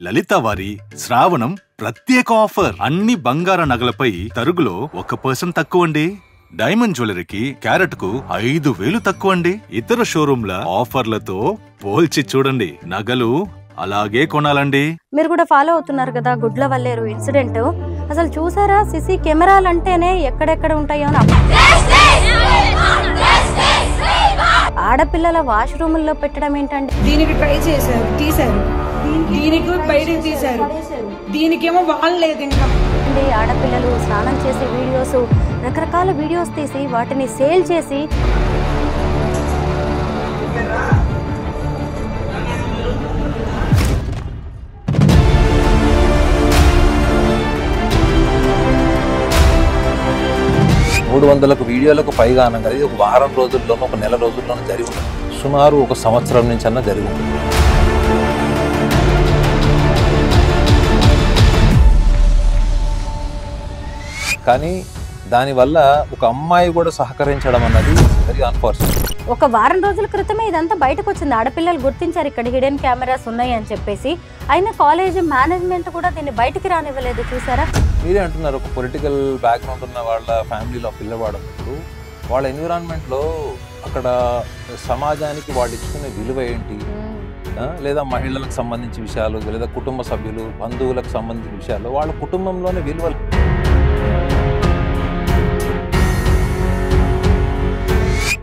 లలిత వారి శ్రావణం ప్రత్యేక ఆఫర్. అన్ని బంగార నగలపై తరుగులో 1% తక్కువ అండి. డైమండ్ జ్యువెలరీకి క్యారెట్ కు 5,000 తక్కువ అండి. ఇతర షోరూంల ఆఫర్లతో పోల్చి చూడండి. నగలు అలాగే కొనాలండి. మీరు కూడా ఫాలో అవుతున్నారు కదా గుడ్లవల్లేరు ఇన్సిడెంట్. అసలు చూసారా సిసి కెమెరాలు అంటేనే ఎక్కడెక్కడ ఉంటాయో ఆడపిల్లల వాష్రూముల్లో పెట్టడం ఏంటండి? దీనికి ట్రై చేశారు, తీశారు, దీనికి బయటకు తీశారు, దీనికేమో వాళ్ళు లేదు. ఇంకా ఆడపిల్లలు స్నానం చేసే వీడియోస్, రకరకాల వీడియోస్ తీసి వాటిని సేల్ చేసి మూడు 300 వీడియోలకు పైగా అనగా ఇది ఒక వారం రోజుల్లోనూ ఒక నెల రోజుల్లోనూ జరిగి ఉంటుంది. సుమారు ఒక సంవత్సరం నుంచి అన్న జరిగి ఉంటుంది. కానీ దానివల్ల ఒక అమ్మాయి కూడా సహకరించడం అన్నది వెరీ అన్ఫార్చునేట్. ఒక వారం రోజుల క్రితమే ఇదంతా బయటకు వచ్చింది. ఆడపిల్లలు గుర్తించారు ఇక్కడ హిడెన్ కెమెరాస్ ఉన్నాయి అని చెప్పేసి. అయినా కాలేజ్ మేనేజ్మెంట్ కూడా దీన్ని బయటికి రానివ్వలేదు. చూసారా? మీరే అంటున్నారు ఒక పొలిటికల్ బ్యాక్గ్రౌండ్ ఉన్న వాళ్ళ ఫ్యామిలీలో పిల్లవాడప్పుడు వాళ్ళ ఎన్విరాన్మెంట్లో అక్కడ సమాజానికి వాళ్ళు ఇచ్చుకునే విలువ ఏంటి, లేదా మహిళలకు సంబంధించిన విషయాలు, లేదా కుటుంబ సభ్యులు బంధువులకు సంబంధించిన విషయాలు, వాళ్ళ కుటుంబంలోనే విలువలు.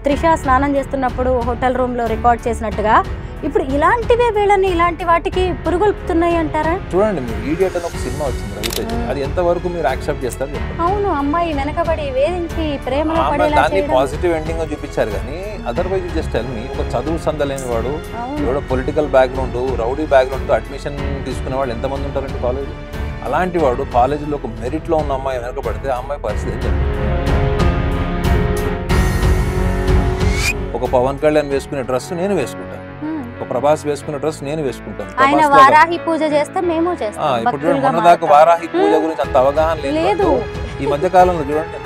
త్రిష స్నానం చేస్తున్నప్పుడు హోటల్ రూమ్ లో రికార్డ్ చేసినట్టుగా ఇప్పుడు ఇలాంటివే వీళ్ళని ఇలాంటి వాటికి పురుగొల్పుతున్నాయి అంటారా? చూడండి, మీరు ఈడియట్ అని ఒక సినిమా వచ్చింది రవితేజ, అది ఎంతవరకు మీరు యాక్సెప్ట్ చేస్తారు? అవును, అమ్మాయి వెనకబడి వేధించి ప్రేమలో దాన్ని పాజిటివ్ ఎండింగ్ చూపించారు. కానీ అదర్వైజ్ జస్ట్ టెల్ మీ, ఒక చదువు సందలేని వాడు, ఎవడో పొలిటికల్ బ్యాక్గ్రౌండ్, రౌడీ బ్యాక్గ్రౌండ్ తో అడ్మిషన్ తీసుకునే వాళ్ళు ఎంతమంది ఉంటారండి కాలేజ్? అలాంటి వాడు కాలేజీలో ఒక మెరిట్ లో ఉన్న అమ్మాయి వెనకబడితే ఆ అమ్మాయి పరిస్థితి ఏం చెప్తుంది? ఒక పవన్ కళ్యాణ్ వేసుకునే డ్రెస్ నేను వేసుకుంటాను, ఒక ప్రభాస్ వేసుకునే డ్రెస్ నేను వేసుకుంటాను. ఆయన వారాహి పూజ చేస్తే మేము చేస్తాం. ఇప్పుడు మొన్నదాకా వారాహి పూజ గురించి అంత అవగాహన లేదు. ఈ మధ్య కాలంలో చూడండి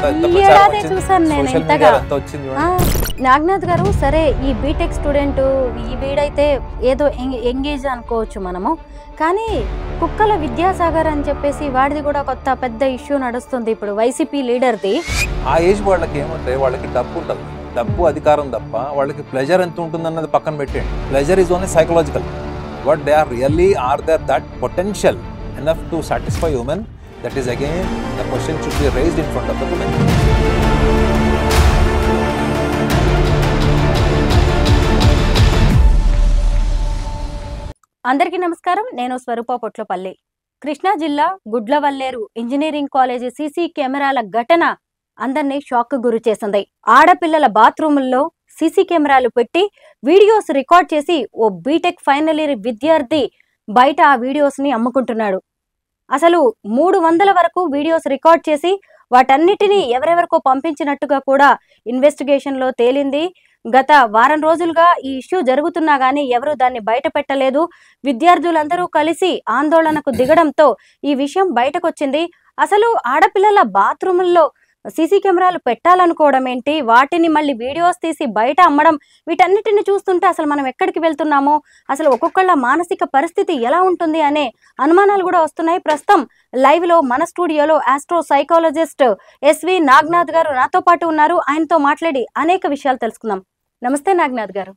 ఎంత వచ్చింది. నాగనాథ్ గారు, సరే ఈ బీటెక్ స్టూడెంట్ ఈ వీడైతే ఏదో ఎంగేజ్ అనుకోవచ్చు మనము, కానీ కుక్కల విద్యాసాగర్ అని చెప్పేసి వాడిది కూడా కొత్త పెద్ద ఇష్యూ నడుస్తుంది ఇప్పుడు వైసీపీ లీడర్ది. ఆ ఏజ్ వాళ్ళకి ఏమంటే వాళ్ళకి డబ్బు ఉంటుంది, డబ్బు అధికారం తప్ప వాళ్ళకి ప్లెజర్ ఎంత ఉంటుంది అన్నది పక్కన పెట్టండి. Pleasure is only psychological. But they are really are there that potential enough to satisfy human? That is again the question should be raised in front of the women. అందరికీ నమస్కారం, నేను స్వరూప పొట్లపల్లి. కృష్ణా జిల్లా గుడ్లవల్లేరు ఇంజనీరింగ్ కాలేజీ సీసీ కెమెరాల ఘటన అందరినీ shock గురి చేసింది. ఆడపిల్లల బాత్రూముల్లో సీసీ కెమెరాలు పెట్టి వీడియోస్ రికార్డ్ చేసి ఓ బీటెక్ ఫైనల్ ఇయర్ విద్యార్థి బయట ఆ వీడియోస్ ని అమ్ముకుంటున్నాడు. అసలు 300 వరకు వీడియోస్ రికార్డ్ చేసి వాటన్నిటినీ ఎవరెవరికో పంపించినట్టుగా కూడా ఇన్వెస్టిగేషన్ లో తేలింది. గత వారం రోజులుగా ఈ ఇష్యూ జరుగుతున్నా గానీ ఎవరు దాన్ని బయట పెట్టలేదు. విద్యార్థులందరూ కలిసి ఆందోళనకు దిగడంతో ఈ విషయం బయటకొచ్చింది. అసలు ఆడపిల్లల బాత్రూముల్లో సీసీ కెమెరాలు పెట్టాలనుకోవడం ఏంటి, వాటిని మళ్ళీ వీడియోస్ తీసి బయట అమ్మడం, వీటన్నిటిని చూస్తుంటే అసలు మనం ఎక్కడికి వెళ్తున్నామో, అసలు ఒక్కొక్కళ్ళ మానసిక పరిస్థితి ఎలా ఉంటుంది అనే అనుమానాలు కూడా వస్తున్నాయి. ప్రస్తుతం లైవ్ లో మన స్టూడియోలో ఆస్ట్రో సైకాలజిస్ట్ ఎస్వి నాగనాథ్ గారు నాతో పాటు ఉన్నారు. ఆయనతో మాట్లాడి అనేక విషయాలు తెలుసుకుందాం. నమస్తే నాగనాథ్ గారు.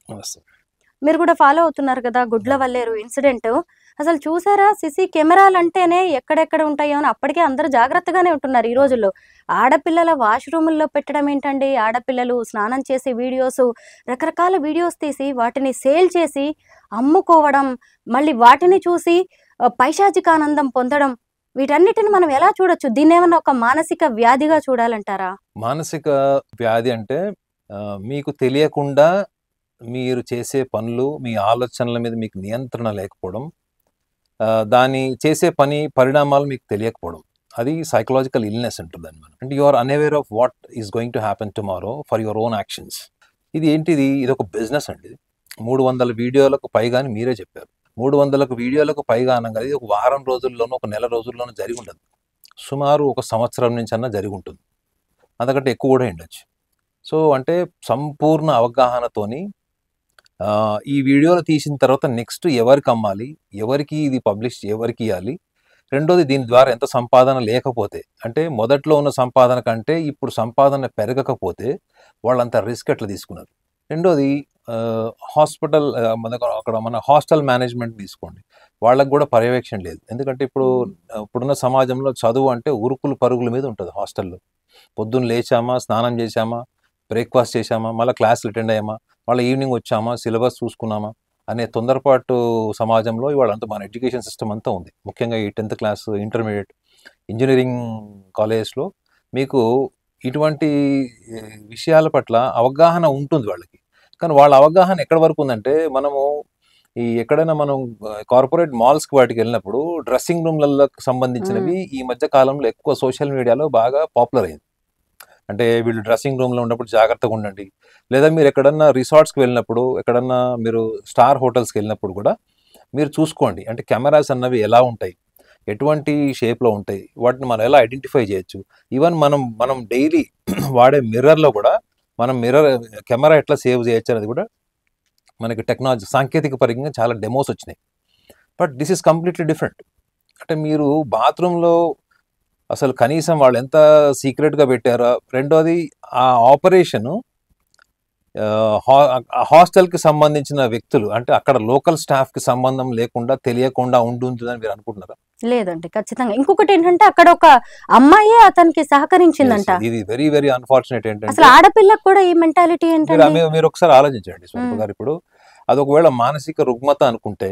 మీరు కూడా ఫాలో అవుతున్నారు కదా గుడ్లవల్లేరు ఇన్సిడెంట్. అసలు చూసారా సిసి కెమెరాలు అంటేనే ఎక్కడెక్కడ ఉంటాయో అని అప్పటికే అందరూ జాగ్రత్తగానే ఉంటున్నారు ఈ రోజుల్లో. ఆడపిల్లల వాష్రూముల్లో పెట్టడం ఏంటండి? ఆడపిల్లలు స్నానం చేసే వీడియోస్, రకరకాల వీడియోస్ తీసి వాటిని సేల్ చేసి అమ్ముకోవడం, మళ్ళీ వాటిని చూసి పైశాచికానందం పొందడం, వీటన్నిటిని మనం ఎలా చూడొచ్చు? దీన్ని ఏమన్నా ఒక మానసిక వ్యాధిగా చూడాలంటారా? మానసిక వ్యాధి అంటే మీకు తెలియకుండా మీరు చేసే పనులు, మీ ఆలోచనల మీద మీకు నియంత్రణ లేకపోవడం, దాని చేసే పని పరిణామాలు మీకు తెలియకపోవడం, అది సైకలాజికల్ ఇల్నెస్ ఉంటుంది అనమాట. అంటే you are unaware of what is going to happen tomorrow for your own actions. ఇది ఏంటిది? ఇది ఒక బిజినెస్ అండి. 300 వీడియోలకు పైగా అని మీరే చెప్పారు. 300 వీడియోలకు పైగా అనగా ఇది ఒక వారం రోజుల్లోనూ ఒక నెల రోజుల్లోనూ జరిగి ఉండదు. సుమారు ఒక సంవత్సరం నుంచి అన్న జరిగి ఉంటుంది, అంతకంటే ఎక్కువ కూడా ఉండొచ్చు. సో అంటే సంపూర్ణ అవగాహనతోని ఈ వీడియోలు తీసిన తర్వాత నెక్స్ట్ ఎవరికి అమ్మాలి, ఎవరికి ఇది పబ్లిష్ ఎవరికి ఇవ్వాలి, రెండోది దీని ద్వారా ఎంత సంపాదన లేకపోతే, అంటే మొదట్లో ఉన్న సంపాదన కంటే ఇప్పుడు సంపాదన పెరగకపోతే వాళ్ళంత రిస్క్ ఎట్లా తీసుకున్నారు. రెండోది హాస్పిటల్ అక్కడ మన హాస్టల్ మేనేజ్మెంట్ తీసుకోండి, వాళ్ళకు కూడా పర్యవేక్షణ లేదు. ఎందుకంటే ఇప్పుడున్న సమాజంలో చదువు అంటే ఉరుకులు పరుగుల మీద ఉంటుంది. హాస్టల్లో పొద్దున్న లేచామా, స్నానం చేశామా, బ్రేక్ఫాస్ట్ చేశామా, మళ్ళీ క్లాసులు అటెండ్ అయ్యామా, మళ్ళీ ఈవినింగ్ వచ్చామా, సిలబస్ చూసుకున్నామా అనే తొందరపాటు సమాజంలో ఇవాళంతా మన ఎడ్యుకేషన్ సిస్టమ్ అంతా ఉంది. ముఖ్యంగా ఈ 10th క్లాస్, ఇంటర్మీడియట్, ఇంజనీరింగ్ కాలేజెస్లో మీకు ఇటువంటి విషయాల పట్ల అవగాహన ఉంటుంది వాళ్ళకి. కానీ వాళ్ళ అవగాహన ఎక్కడి వరకు ఉందంటే, మనము ఎక్కడైనా మనం కార్పొరేట్ మాల్స్కి వాటికి వెళ్ళినప్పుడు డ్రెస్సింగ్ రూమ్లకు సంబంధించినవి ఈ మధ్య కాలంలో ఎక్కువ సోషల్ మీడియాలో బాగా పాపులర్ అయింది. అంటే వీళ్ళు డ్రెస్సింగ్ రూమ్లో ఉన్నప్పుడు జాగ్రత్తగా ఉండండి, లేదా మీరు ఎక్కడన్నా రిసార్ట్స్కి వెళ్ళినప్పుడు, ఎక్కడన్నా మీరు స్టార్ హోటల్స్కి వెళ్ళినప్పుడు కూడా మీరు చూసుకోండి. అంటే కెమెరాస్ అన్నవి ఎలా ఉంటాయి, ఎటువంటి షేప్లో ఉంటాయి, వాటిని మనం ఎలా ఐడెంటిఫై చేయొచ్చు. ఈవెన్ మనం డైలీ వాడే మిర్రర్లో కూడా మనం కెమెరా ఎట్లా సేవ్ చేయొచ్చు అనేది కూడా మనకి టెక్నాలజీ, సాంకేతిక పరంగా చాలా డెమోస్ వచ్చినాయి. But this is completely different. అంటే మీరు బాత్రూంలో అసలు కనీసం వాళ్ళు ఎంత సీక్రెట్గా పెట్టారో. రెండోది ఆ ఆపరేషను హాస్టల్కి సంబంధించిన వ్యక్తులు, అంటే అక్కడ లోకల్ స్టాఫ్కి సంబంధం లేకుండా తెలియకుండా ఉంటుందని మీరు అనుకుంటున్నారా? లేదండి, ఖచ్చితంగా. ఇంకొకటి ఏంటంటే అక్కడ ఒక అమ్మాయి అతనికి సహకరించిందంట. ఇది వెరీ వెరీ అన్ఫార్చునేట్. ఏంటంటే అసలు ఆడపిల్లకు కూడా ఈ మెంటాలిటీ ఏంటంటే, మీరు ఒకసారి ఆలోచించండి స్వరూప గారు. ఇప్పుడు అది ఒకవేళ మానసిక రుగ్మత అనుకుంటే,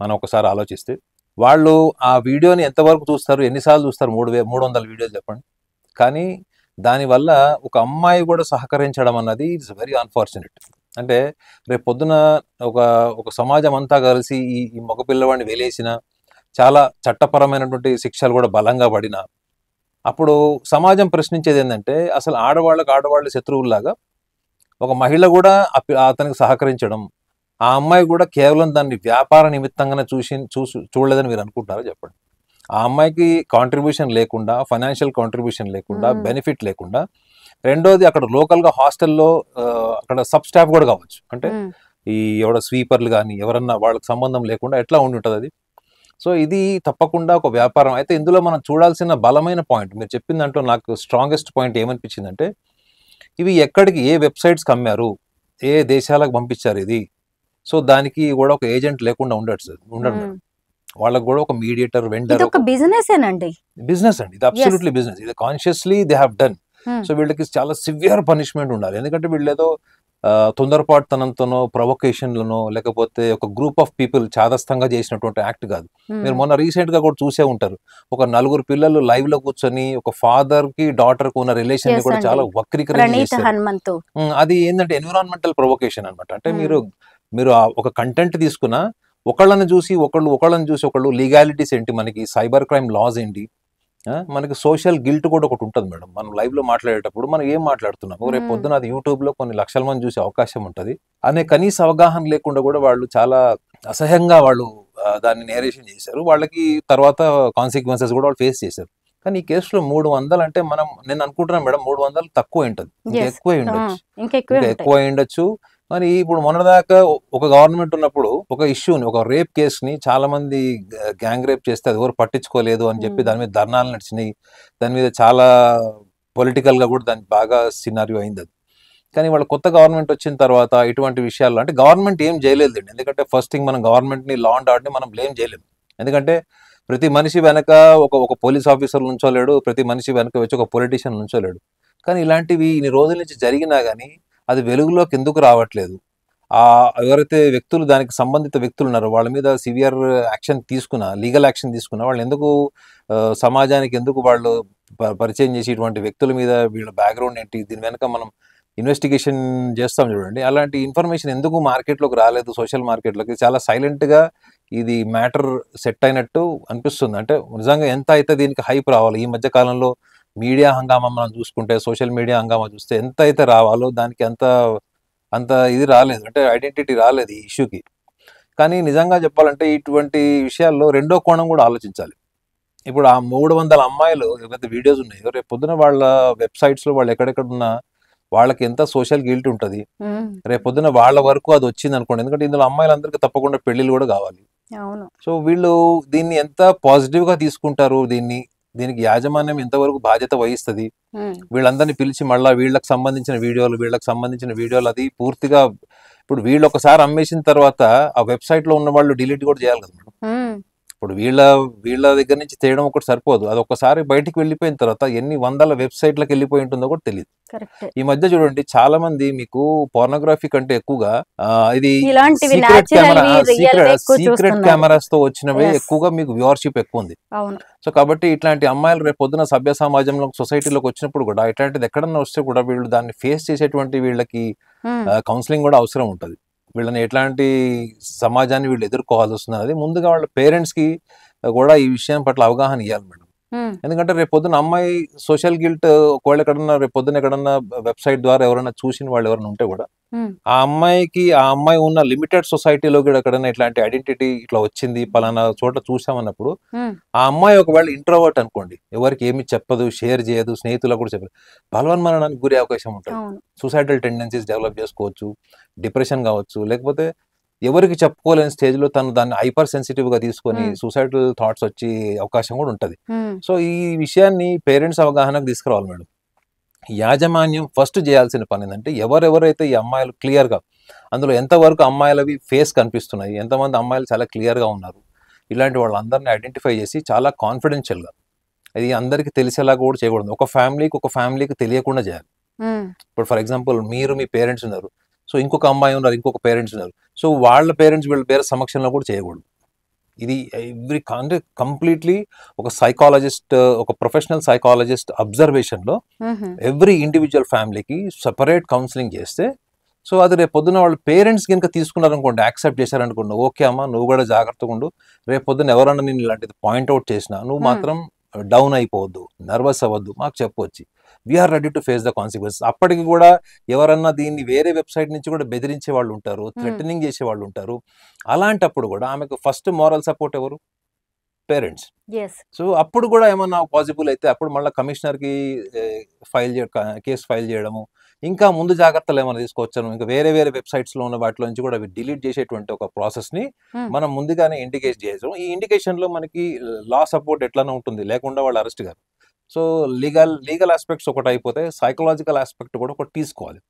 మనం ఒకసారి ఆలోచిస్తే వాళ్ళు ఆ వీడియోని ఎంతవరకు చూస్తారు, ఎన్నిసార్లు చూస్తారు? 300 వీడియోలు చెప్పండి. కానీ దానివల్ల ఒక అమ్మాయి కూడా సహకరించడం అన్నది ఇట్స్ వెరీ అన్ఫార్చునేట్. అంటే రేపు పొద్దున ఒక సమాజం అంతా కలిసి ఈ మగ పిల్లవాడిని వెలేసిన, చాలా చట్టపరమైనటువంటి శిక్షలు కూడా బలంగా పడిన, అప్పుడు సమాజం ప్రశ్నించేది ఏంటంటే, అసలు ఆడవాళ్ళు శత్రువుల్లాగా ఒక మహిళ కూడా అతనికి సహకరించడం, ఆ అమ్మాయి కూడా కేవలం దాన్ని వ్యాపార నిమిత్తంగానే చూడలేదని మీరు అనుకుంటున్నారా చెప్పండి. ఆ అమ్మాయికి కాంట్రిబ్యూషన్ లేకుండా, ఫైనాన్షియల్ కాంట్రిబ్యూషన్ లేకుండా, బెనిఫిట్ లేకుండా, రెండోది అక్కడ లోకల్గా హాస్టల్లో అక్కడ సబ్ స్టాఫ్ కూడా కావచ్చు, అంటే ఈ స్వీపర్లు కానీ ఎవరన్నా వాళ్ళకి సంబంధం లేకుండా ఎట్లా ఉండి ఉంటుంది అది. సో ఇది తప్పకుండా ఒక వ్యాపారం. అయితే ఇందులో మనం చూడాల్సిన బలమైన పాయింట్, మీరు చెప్పిన దాంట్లో నాకు స్ట్రాంగెస్ట్ పాయింట్ ఏమనిపించిందంటే, ఇవి ఎక్కడికి, ఏ వెబ్సైట్స్కి అమ్మారు, ఏ దేశాలకు పంపించారు ఇది. సో దానికి కూడా ఒక ఏజెంట్ లేకుండా ఉండడు. వాళ్ళకి కూడా ఒక మీడియేటర్, వెండర్, బిజినెస్ అండి, ఇది అబ్సల్యూట్లీ బిజినెస్. ఇది consciously they have done. So వీళ్ళకి చాలా సివియర్ పనిష్మెంట్ ఉండాలి. ఎందుకంటే వీళ్ళు ఏదో తొందరపాటుతనంతోనో, ప్రొవొకేషన్లనో, లేకపోతే ఒక గ్రూప్ ఆఫ్ పీపుల్ చాదస్తంగా చేసినటువంటి యాక్ట్ కాదు. మీరు మొన్న రీసెంట్ గా కూడా చూసే ఉంటారు, ఒక 4 పిల్లలు లైవ్ లో కూర్చొని ఒక ఫాదర్ కి డాటర్ కు ఉన్న రిలేషన్ ని కూడా చాలా వక్రీకరించి చేస్తారు. అది ఏంటంటే ఎన్విరాన్మెంటల్ ప్రొవొకేషన్ అనమాట. అంటే మీరు ఒక కంటెంట్ తీసుకున్నా, ఒకళ్ళని చూసి ఒకళ్ళు లీగాలిటీస్ ఏంటి, మనకి సైబర్ క్రైమ్ లాస్ ఏంటి, మనకి సోషల్ గిల్ట్ కూడా ఒకటి ఉంటుంది మేడం. మనం లైవ్ లో మాట్లాడేటప్పుడు మనం ఏం మాట్లాడుతున్నాం, రేపు పొద్దున అది యూట్యూబ్ లో కొన్ని లక్షల మంది చూసే అవకాశం ఉంటుంది అనే కనీస అవగాహన లేకుండా కూడా వాళ్ళు చాలా అసహ్యంగా దాన్ని నేరేషన్ చేశారు. వాళ్ళకి తర్వాత కాన్సిక్వెన్సెస్ కూడా వాళ్ళు ఫేస్ చేశారు. కానీ ఈ కేసులో 300 అంటే నేను అనుకుంటున్నాను మేడం, 300 తక్కువ ఉంటుంది, ఎక్కువ ఉండొచ్చు. మరి ఇప్పుడు మొన్నదాకా ఒక గవర్నమెంట్ ఉన్నప్పుడు ఒక ఇష్యూని, ఒక రేప్ కేసుని చాలా మంది గ్యాంగ్ రేప్ చేస్తే అది ఎవరు పట్టించుకోలేదు అని చెప్పి దాని మీద ధర్నాలు నడిచినాయి. దాని మీద చాలా పొలిటికల్ గా కూడా దానికి బాగా సినారియో అయింది అది. కానీ వాళ్ళ కొత్త గవర్నమెంట్ వచ్చిన తర్వాత ఇటువంటి విషయాల్లో అంటే గవర్నమెంట్ ఏం చేయలేదు. ఎందుకంటే ఫస్ట్ థింగ్, మనం గవర్నమెంట్ ని, లా అండ్ ఆర్డర్ ని మనం బ్లేమ్ చేయలేము. ఎందుకంటే ప్రతి మనిషి వెనక ఒక పోలీస్ ఆఫీసర్ నుంచోలేడు, ప్రతి మనిషి వెనక వచ్చి ఒక పొలిటీషియన్ నుంచోలేడు. కానీ ఇలాంటివి ఇన్ని రోజుల నుంచి జరిగినా కానీ అది వెలుగులోకి ఎందుకు రావట్లేదు? ఎవరైతే వ్యక్తులు, దానికి సంబంధిత వ్యక్తులు ఉన్నారో వాళ్ళ మీద సివియర్ యాక్షన్ తీసుకున్నా, లీగల్ యాక్షన్ తీసుకున్నా, వాళ్ళు ఎందుకు సమాజానికి ఎందుకు వాళ్ళు పరిచయం చేసి ఇటువంటి వ్యక్తుల మీద వీళ్ళ బ్యాక్గ్రౌండ్ ఏంటి, దీని వెనక మనం ఇన్వెస్టిగేషన్ చేస్తాం చూడండి, అలాంటి ఇన్ఫర్మేషన్ ఎందుకు మార్కెట్లోకి రాలేదు, సోషల్ మార్కెట్లోకి? చాలా సైలెంట్గా ఇది మ్యాటర్ సెట్ అయినట్టు అనిపిస్తుంది. అంటే నిజంగా ఎంత అయితే దీనికి హైప్ రావాలి, ఈ మధ్య కాలంలో మీడియా హంగామా మనం చూసుకుంటే, సోషల్ మీడియా హంగామా చూస్తే ఎంత అయితే రావాలో దానికి అంత ఇది రాలేదు, అంటే ఐడెంటిటీ రాలేదు ఈ ఇష్యూకి. కానీ నిజంగా చెప్పాలంటే ఇటువంటి విషయాల్లో రెండో కోణం కూడా ఆలోచించాలి. ఇప్పుడు ఆ 300 అమ్మాయిలు ఏవైతే వీడియోస్ ఉన్నాయో, రేపు పొద్దున వాళ్ళ వెబ్సైట్స్లో వాళ్ళు ఎక్కడెక్కడ ఉన్న వాళ్ళకి ఎంత సోషల్ గిల్ట్ ఉంటుంది. ఉమ్, రేపొద్దున వాళ్ళ వరకు అది వచ్చింది అనుకోండి, ఎందుకంటే ఇందులో అమ్మాయిలందరికీ తప్పకుండా పెళ్లిళ్ళు కూడా కావాలి. అవును. సో వీళ్ళు దీన్ని ఎంత పాజిటివ్ గా తీసుకుంటారు, దీనికి యాజమాన్యం ఎంతవరకు బాధ్యత వహిస్తుంది, ఉమ్, వీళ్ళందరినీ పిలిచి మళ్ళీ వీళ్ళకి సంబంధించిన వీడియోలు అది పూర్తిగా ఇప్పుడు వీళ్ళు ఒకసారి అమ్మేసిన తర్వాత ఆ వెబ్సైట్ లో ఉన్న వాళ్ళు డిలీట్ కూడా చేయాలి కదా మేడం. ఉమ్, ఇప్పుడు వీళ్ళ దగ్గర నుంచి చేయడం ఒకటి సరిపోదు, అది ఒకసారి బయటికి వెళ్ళిపోయిన తర్వాత ఎన్ని వందల వెబ్సైట్లకు వెళ్ళిపోయి ఉంటుందో కూడా తెలియదు. కరెక్ట్. ఈ మధ్య చూడండి చాలా మంది మీకు పోర్నోగ్రఫీ కంటే ఎక్కువగా ఇది ఇలాంటివి సీక్రెట్ natural కెమెరా వి, real వి ఎక్కువ సీక్రెట్ చూస్తున్నారు. కెమెరాస్ తో వచ్చినవే Yes. ఎక్కువగా మీకు వ్యూవర్షిప్ ఎక్కువ ఉంది. అవును. సో కాబట్టి ఇట్లాంటి అమ్మాయిలు రేపు పొద్దున సభ్య సమాజంలో సొసైటీలోకి వచ్చినప్పుడు కూడా ఇట్లాంటిది ఎక్కడన్నా వస్తే కూడా వీళ్ళు దాన్ని ఫేస్ చేసేటువంటి వీళ్ళకి ఉమ్, కౌన్సిలింగ్ కూడా అవసరం ఉంటుంది. వీళ్ళని ఎట్లాంటి సమాజాన్ని వీళ్ళు ఎదుర్కోవాల్సి వస్తుంది అనేది ముందుగా వాళ్ళ పేరెంట్స్ కి కూడా ఈ విషయం పట్ల అవగాహన ఇవ్వాలి మేడం. ఉమ్, ఎందుకంటే రేపు పొద్దున అమ్మాయి సోషల్ గిల్ట్ ఒకవేళ రేపు పొద్దున ఎక్కడన్నా వెబ్సైట్ ద్వారా ఎవరైనా చూసిన వాళ్ళు ఎవరైనా ఉంటే కూడా ఉమ్, ఆ అమ్మాయి ఉన్న లిమిటెడ్ సొసైటీలో కూడా ఎక్కడైనా ఇట్లాంటి ఐడెంటిటీ ఇట్లా వచ్చింది పలానా చోట చూసామన్నప్పుడు ఉమ్, ఆ అమ్మాయి ఒకవేళ ఇంట్రోవర్ట్ అనుకోండి, ఎవరికి ఏమి చెప్పదు, షేర్ చేయదు, స్నేహితులకు కూడా చెప్పదు, బలవన్మరణానికి గురి అవకాశం ఉంటుంది. అవును. సూసైడల్ టెండెన్సీస్ డెవలప్ చేసుకోవచ్చు, డిప్రెషన్ కావచ్చు, లేకపోతే ఎవరికి చెప్పుకోలేని స్టేజ్ లో తను దాన్ని హైపర్ సెన్సిటివ్ గా తీసుకొని సూసైడల్ థాట్స్ వచ్చి అవకాశం కూడా ఉంటుంది. ఉమ్, సో ఈ విషయాన్ని పేరెంట్స్ అవగాహనకు తీసుకురావాలి మేడం. యాజమాన్యం ఫస్ట్ చేయాల్సిన పని ఏంటంటే ఎవరెవరైతే ఈ అమ్మాయిలు క్లియర్ గా, అందులో ఎంతవరకు అమ్మాయిలవి ఫేస్ కనిపిస్తున్నాయి, ఎంతమంది అమ్మాయిలు చాలా క్లియర్ గా ఉన్నారు, ఇలాంటి వాళ్ళందరినీ ఐడెంటిఫై చేసి చాలా కాన్ఫిడెన్షియల్ గా, ఇది అందరికీ తెలిసేలాగా కూడా చేయకూడదు. ఒక ఫ్యామిలీకి తెలియకుండా చేయాలి. ఉమ్, ఇప్పుడు ఫర్ ఎగ్జాంపుల్ మీరు మీ పేరెంట్స్ ఉన్నారు, సో ఇంకొక అమ్మాయి ఉన్నారు, ఇంకొక పేరెంట్స్ ఉన్నారు, సో వాళ్ళ పేరెంట్స్ వీళ్ళ పేరు సమక్షంలో కూడా చేయకూడదు. ఇది అంటే కంప్లీట్లీ ఒక సైకాలజిస్ట్, ఒక ప్రొఫెషనల్ సైకాలజిస్ట్ అబ్జర్వేషన్ లో ఉమ్, ఎవ్రీ ఇండివిజువల్ ఫ్యామిలీకి సపరేట్ కౌన్సిలింగ్ చేస్తే, సో అది రేపు పొద్దున వాళ్ళ పేరెంట్స్ కనుక తీసుకున్నారనుకోండి, యాక్సెప్ట్ చేశారనుకోండి, ఓకే అమ్మా నువ్వు కూడా జాగ్రత్తగా ఉండు, రేపు పొద్దున ఎవరన్నా నేను ఇలాంటిది పాయింట్అవుట్ చేసినా నువ్వు మాత్రం డౌన్ అయిపోవద్దు, నర్వస్ అవ్వద్దు, మాకు చెప్పొచ్చి we're ready to face the consequences. అప్పటికి కూడా ఎవరన్నా దీన్ని వేరే వెబ్సైట్ నుంచి కూడా బెదిరించే వాళ్ళు ఉంటారు, థ్రెటనింగ్ చేసే వాళ్ళు ఉంటారు. అలాంటప్పుడు కూడా ఆమెకు ఫస్ట్ మోరల్ సపోర్ట్ ఎవరు? పేరెంట్స్. yes, సో అప్పుడు కూడా ఏమన్నా పాసిబుల్ అయితే అప్పుడు మళ్ళీ కమిషనర్కి కేసు ఫైల్ చేయడము, ఇంకా ముందు జాగ్రత్తలు ఏమైనా తీసుకోవచ్చాను, ఇంకా వేరే వెబ్సైట్స్లో ఉన్న వాటిలో నుంచి కూడా డిలీట్ చేసేటువంటి ఒక ప్రాసెస్ని మనం ముందుగానే ఇండికేట్ చేయడం. ఈ ఇండికేషన్లో మనకి లా సపోర్ట్ ఎట్లానే ఉంటుంది, లేకుండా వాళ్ళు అరెస్ట్ గారు. సో లీగల్ ఆస్పెక్ట్స్ ఒకటి అయిపోతే సైకలాజికల్ ఆస్పెక్ట్ కూడా ఒకటి తీసుకోవాలి.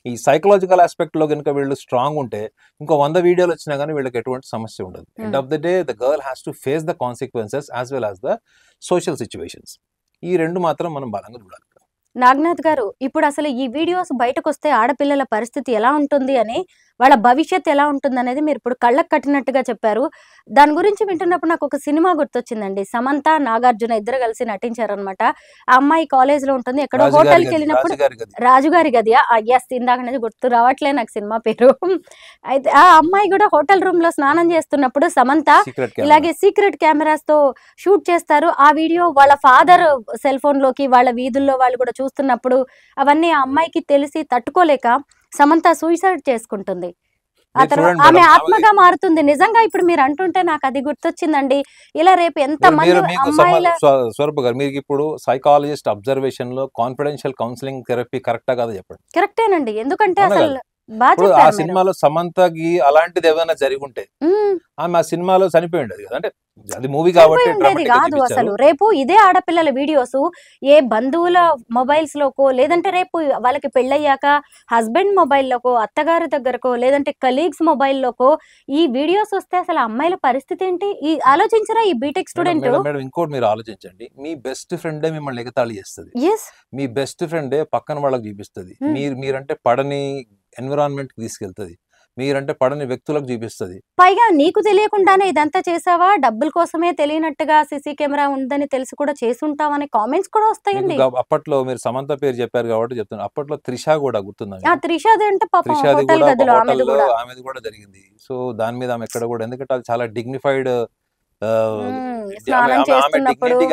ఈ సైకలాజికల్ ఆస్పెక్ట్లో కనుక వీళ్ళు స్ట్రాంగ్ ఉంటే ఇంకో 100 వీడియోలు వచ్చినా కానీ వీళ్ళకి ఎటువంటి సమస్య ఉండదు. End of the day the girl has to face the consequences as well as the social situations. ఈ రెండు మాత్రం మనం బలంగా చూడాలి. నాగనాథ్ గారు, ఇప్పుడు అసలు ఈ వీడియోస్ బయటకు వస్తే ఆడపిల్లల పరిస్థితి ఎలా ఉంటుంది అని, వాళ్ళ భవిష్యత్ ఎలా ఉంటుంది అనేది మీరు ఇప్పుడు కళ్ళకు కట్టినట్టుగా చెప్పారు. దాని గురించి వింటున్నప్పుడు నాకు ఒక సినిమా గుర్తొచ్చిందండి. సమంత, నాగార్జున ఇద్దరు కలిసి నటించారనమాట. ఆ అమ్మాయి కాలేజ్ లో ఉంటుంది, ఎక్కడో హోటల్కి వెళ్ళినప్పుడు రాజుగారి గదియా, ఎస్, ఇందాక అనేది గుర్తు రావట్లే నాకు సినిమా పేరు. అయితే ఆ అమ్మాయి కూడా హోటల్ రూమ్ లో స్నానం చేస్తున్నప్పుడు సమంత ఇలాగే సీక్రెట్ కెమెరాస్ తో షూట్ చేస్తారు. ఆ వీడియో వాళ్ళ ఫాదర్ సెల్ ఫోన్ లోకి, వాళ్ళ వీధుల్లో వాళ్ళు కూడా చూస్తున్నప్పుడు అవన్నీ ఆ అమ్మాయికి తెలిసి తట్టుకోలేక సమంత సూసైడ్ చేసుకుంటుంది. ఆ తర్వాత ఆమె ఆత్మగా మారుతుంది. నిజంగా ఇప్పుడు మీరు అంటుంటే నాకు అది గుర్తొచ్చిందండి. ఇలా రేపు ఎంత మంది అమ్మాయిల స్వరూప గారు, మీకు ఇప్పుడు సైకాలజిస్ట్ అబ్జర్వేషన్ లో కాన్ఫిడెన్షియల్ కౌన్సిలింగ్ థెరపీ కరెక్టా కాదా చెప్పండి? కరెక్టేనండి, ఎందుకంటే అసలు ఆ సినిమాలో సమంతకి అలాంటిది ఏమైనా జరిగి ఉంటే ఆమె ఆ సినిమాలో చనిపోయి ఉండేది కదా, అంటే అది మూవీ కాబట్టి కాదు. అసలు రేపు ఇదే ఆడపిల్లల వీడియోస్ ఏ బంధువుల మొబైల్స్ లోకో, లేదంటే రేపు వాళ్ళకి పెళ్ళయ్యాక హస్బెండ్ మొబైల్లోకో, అత్తగారి దగ్గరకో, లేదంటే కలీగ్స్ మొబైల్లోకో ఈ వీడియోస్ వస్తే అసలు అమ్మాయిల పరిస్థితి ఏంటి? ఈ ఆలోచించరా ఈ బీటెక్ స్టూడెంట్? మేడం ఇంకోటి మీరు ఆలోచించండి, మీ బెస్ట్ ఫ్రెండే మిమ్మల్ని ఎగతాళి చేస్తుంది, మీ బెస్ట్ ఫ్రెండే పక్కన వాళ్ళకి చూపిస్తుంది, మీరంటే పడని ఎన్విరాన్మెంట్ కి తీసుకెళ్తుంది, మీరంటే పడని వ్యక్తులకు చూపిస్తుంది. పైగా నీకు తెలియకుండానే ఇదంతా చేసావా, డబ్బుల కోసమే తెలియనట్టుగా సీసీ కెమెరా ఉందని తెలిసి కూడా చేసుంటావనే కామెంట్స్ కూడా వస్తాయండి. అప్పట్లో మీరు సమంత పేరు చెప్పారు కాబట్టి చెప్తున్నాను, అప్పట్లో త్రిష కూడా గుర్తుందండి. త్రిషది అంటే ఆమెది కూడా జరిగింది. సో దాని మీద ఆమె ఎక్కడ కూడా, ఎందుకంటే అది చాలా డిగ్నిఫైడ్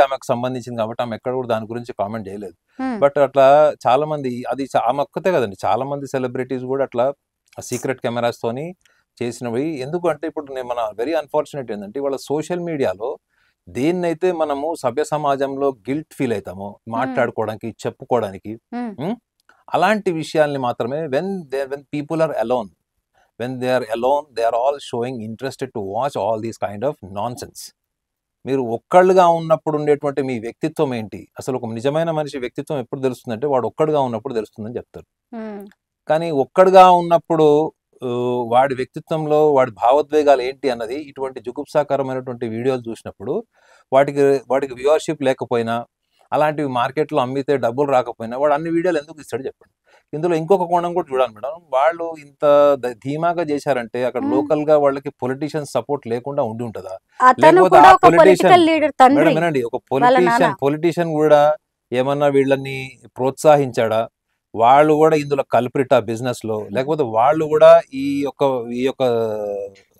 ఆమెకు సంబంధించింది కాబట్టి ఆమె ఎక్కడ కూడా దాని గురించి కామెంట్ చేయలేదు. బట్ అట్లా చాలా మంది, అది ఆమె ఒక్కతే కదండి, చాలా మంది సెలబ్రిటీస్ కూడా అట్లా సీక్రెట్ కెమెరాస్ తోని చేసినవి. ఎందుకంటే ఇప్పుడు మన వెరీ అన్ఫార్చునేట్ ఏంటంటే ఇవాళ సోషల్ మీడియాలో దేన్నైతే మనము సభ్య సమాజంలో గిల్ట్ ఫీల్ అవుతామో మాట్లాడుకోవడానికి, చెప్పుకోవడానికి, అలాంటి విషయాల్ని మాత్రమే when people are alone, they are all showing interested to watch all these kind of nonsense. మీరు ఒక్కళ్ళుగా ఉన్నప్పుడు ఉండేటువంటి మీ వ్యక్తిత్వం ఏంటి, అసలు ఒక నిజమైన మనిషి వ్యక్తిత్వం ఎప్పుడు తెలుస్తుందంటే వాడు ఒక్కడుగా ఉన్నప్పుడు తెలుస్తుందని చెప్తారు. కానీ ఒక్కడుగా ఉన్నప్పుడు వాడి వ్యక్తిత్వంలో వాడి భావోద్వేగాలు ఏంటి అన్నది ఇటువంటి జుగుప్సాకరమైనటువంటి వీడియోలు చూసినప్పుడు వాటికి వ్యూవర్షిప్ లేకపోయినా, అలాంటివి మార్కెట్లో అమ్మితే డబ్బులు రాకపోయినా వాడు అన్ని వీడియోలు ఎందుకు ఇస్తాడు చెప్పండి. ఇందులో ఇంకొక కోణం కూడా చూడాలి మేడం. వాళ్ళు ఇంత ధీమాగా చేశారంటే అక్కడ లోకల్ గా వాళ్ళకి పొలిటీషియన్ సపోర్ట్ లేకుండా ఉండి ఉంటుందా? లేకపోతే ఆ పొలిటీషియన్ వినండి, ఒక పొలిటీషియన్ కూడా ఏమన్నా వీళ్ళని ప్రోత్సహించాడా? వాళ్ళు కూడా ఇందులో కల్ప్రిట్ ఆ బిజినెస్ లో, లేకపోతే వాళ్ళు కూడా ఈ యొక్క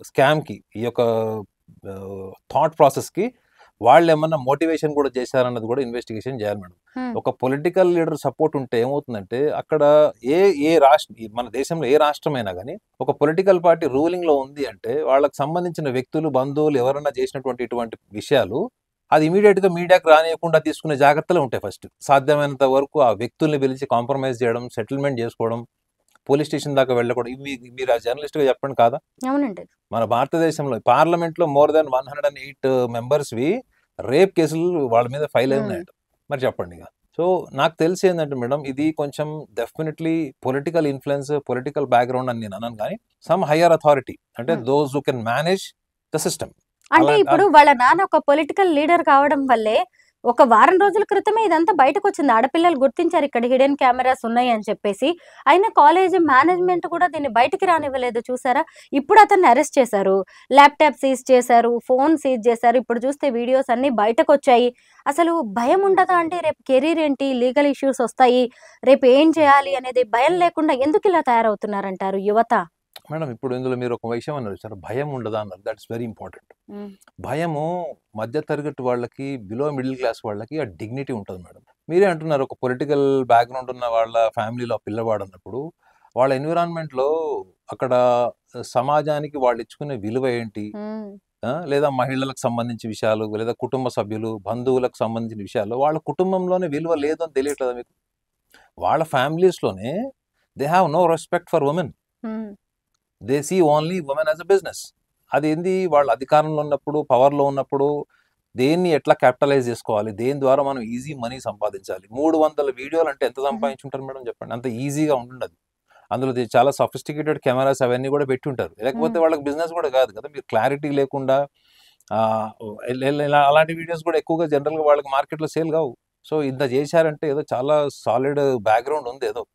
స్కామ్ కి, ఈ యొక్క థాట్ ప్రాసెస్ కి వాళ్ళు ఏమన్నా మోటివేషన్ కూడా చేశారన్నది కూడా ఇన్వెస్టిగేషన్ చేయాలి మేడం. ఒక పొలిటికల్ లీడర్ సపోర్ట్ ఉంటే ఏమవుతుందంటే అక్కడ ఏ రాష్ట్రం, మన దేశంలో ఏ రాష్ట్రమైనా కానీ ఒక పొలిటికల్ పార్టీ రూలింగ్ లో ఉంది అంటే వాళ్ళకి సంబంధించిన వ్యక్తులు, బంధువులు ఎవరన్నా చేసినటువంటి ఇటువంటి విషయాలు అది ఇమీడియట్ గా మీడియాకి రానియకుండా తీసుకునే జాగ్రత్తలు ఉంటాయి. ఫస్ట్ సాధ్యమైనంత వరకు ఆ వ్యక్తుల్ని పిలిచి కాంప్రమైజ్ చేయడం, సెటిల్మెంట్ చేసుకోవడం, పోలీస్ స్టేషన్ దాకా వెళ్ళకూడదు. మీరు ఆ జర్నలిస్ట్ గా చెప్పండి కాదా? అవునండి. మన భారతదేశంలో పార్లమెంట్ లో మోర్ దాన్ 108 మెంబర్స్ వి రేప్ కేసులు వాళ్ళ మీద ఫైల్ అయి ఉన్నాయంట. మరి చెప్పండి ఇక. సో నాకు తెలిసి ఏంటంటే మేడం, ఇది కొంచెం definitely political influence, political background అని నేను అన్నాను. కానీ సమ్ హయ్యర్ అథారిటీ అంటే those who can manage the system. అంటే ఇప్పుడు వాళ్ళ నాన్న ఒక పొలిటికల్ లీడర్ కావడం వల్లే ఒక వారం రోజుల క్రితమే ఇదంతా బయటకు వచ్చింది. ఆడపిల్లలు గుర్తించారు ఇక్కడ హిడెన్ కెమెరాస్ ఉన్నాయి అని చెప్పేసి. అయినా కాలేజ్ మేనేజ్మెంట్ కూడా దీన్ని బయటికి రానివ్వలేదు చూసారా. ఇప్పుడు అతన్ని అరెస్ట్ చేశారు, ల్యాప్టాప్ సీజ్ చేశారు, ఫోన్ సీజ్ చేశారు. ఇప్పుడు చూస్తే వీడియోస్ అన్ని బయటకు వచ్చాయి. అసలు భయం ఉండదా అంటే రేపు కెరీర్ ఏంటి, లీగల్ ఇష్యూస్ వస్తాయి, రేపు ఏం చేయాలి అనేది భయం లేకుండా ఎందుకు ఇలా తయారవుతున్నారంటారు యువత? మేడం ఇప్పుడు ఇందులో మీరు ఒక విషయం అన్నారు సార్, భయం ఉండదా అన్నారు. That's very important. భయము మధ్య తరగతి వాళ్ళకి, బిలో మిడిల్ క్లాస్ వాళ్ళకి ఆ డిగ్నిటీ ఉంటుంది మేడం. మీరే అంటున్నారు ఒక పొలిటికల్ బ్యాక్గ్రౌండ్ ఉన్న వాళ్ళ ఫ్యామిలీలో పిల్లవాడు అన్నప్పుడు వాళ్ళ ఎన్విరాన్మెంట్ లో అక్కడ సమాజానికి వాళ్ళు ఇచ్చుకునే విలువ ఏంటి, లేదా మహిళలకు సంబంధించిన విషయాలు, లేదా కుటుంబ సభ్యులు, బంధువులకు సంబంధించిన విషయాలు వాళ్ళ కుటుంబంలోనే విలువ లేదు అని తెలియట్లేదా మీకు? వాళ్ళ ఫ్యామిలీస్ లోనే they have no respect for women. They see only women as a business. అది ఏంది, వాళ్ళు అధికారంలో ఉన్నప్పుడు, పవర్లో ఉన్నప్పుడు దేన్ని ఎట్లా క్యాపిటలైజ్ చేసుకోవాలి, దేని ద్వారా మనం ఈజీ మనీ సంపాదించాలి. 300 వీడియోలు అంటే ఎంత సంపాదించుంటారు మేడం చెప్పండి? అంత ఈజీగా ఉంటుండదు. అందులో చాలా సఫిస్టికేటెడ్ కెమెరాస్ అవన్నీ కూడా పెట్టి ఉంటారు. లేకపోతే వాళ్ళకి బిజినెస్ కూడా కాదు కదా. మీరు క్లారిటీ లేకుండా అలాంటి వీడియోస్ కూడా ఎక్కువగా జనరల్గా వాళ్ళకి మార్కెట్లో సేల్ కావు. సో ఇంత చేశారంటే ఏదో చాలా సాలిడ్ బ్యాక్గ్రౌండ్ ఉంది ఏదో.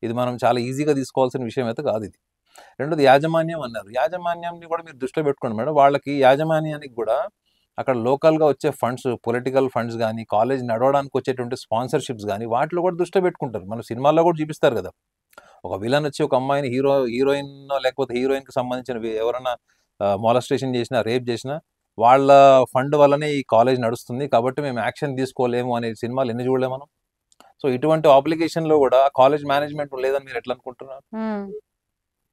ఇది మనం చాలా ఈజీగా తీసుకోవాల్సిన విషయం అయితే కాదు ఇది. రెండోది యాజమాన్యం అన్నారు. యాజమాన్యాన్ని కూడా మీరు దృష్టిలో పెట్టుకోండి మేడం. వాళ్ళకి యాజమాన్యానికి కూడా అక్కడ లోకల్గా వచ్చే ఫండ్స్, పొలిటికల్ ఫండ్స్ కానీ, కాలేజ్ నడవడానికి వచ్చేటువంటి స్పాన్సర్షిప్స్ కానీ వాటిలో కూడా దృష్టిలో పెట్టుకుంటారు. మన సినిమాల్లో కూడా చూపిస్తారు కదా, ఒక విలన్ వచ్చి ఒక అమ్మాయిని హీరోయిన్ లేకపోతే హీరోయిన్కి సంబంధించిన ఎవరైనా మాలస్టేషన్ చేసినా, రేప్ చేసినా వాళ్ళ ఫండ్ వల్లనే ఈ కాలేజ్ నడుస్తుంది కాబట్టి మేము యాక్షన్ తీసుకోలేము అనే సినిమాలు ఎన్ని చూడలేము మనం. సో ఇటువంటి ఆబ్లిగేషన్లో కూడా కాలేజ్ మేనేజ్మెంట్ లేదని మీరు ఎట్లా అనుకుంటున్నారు?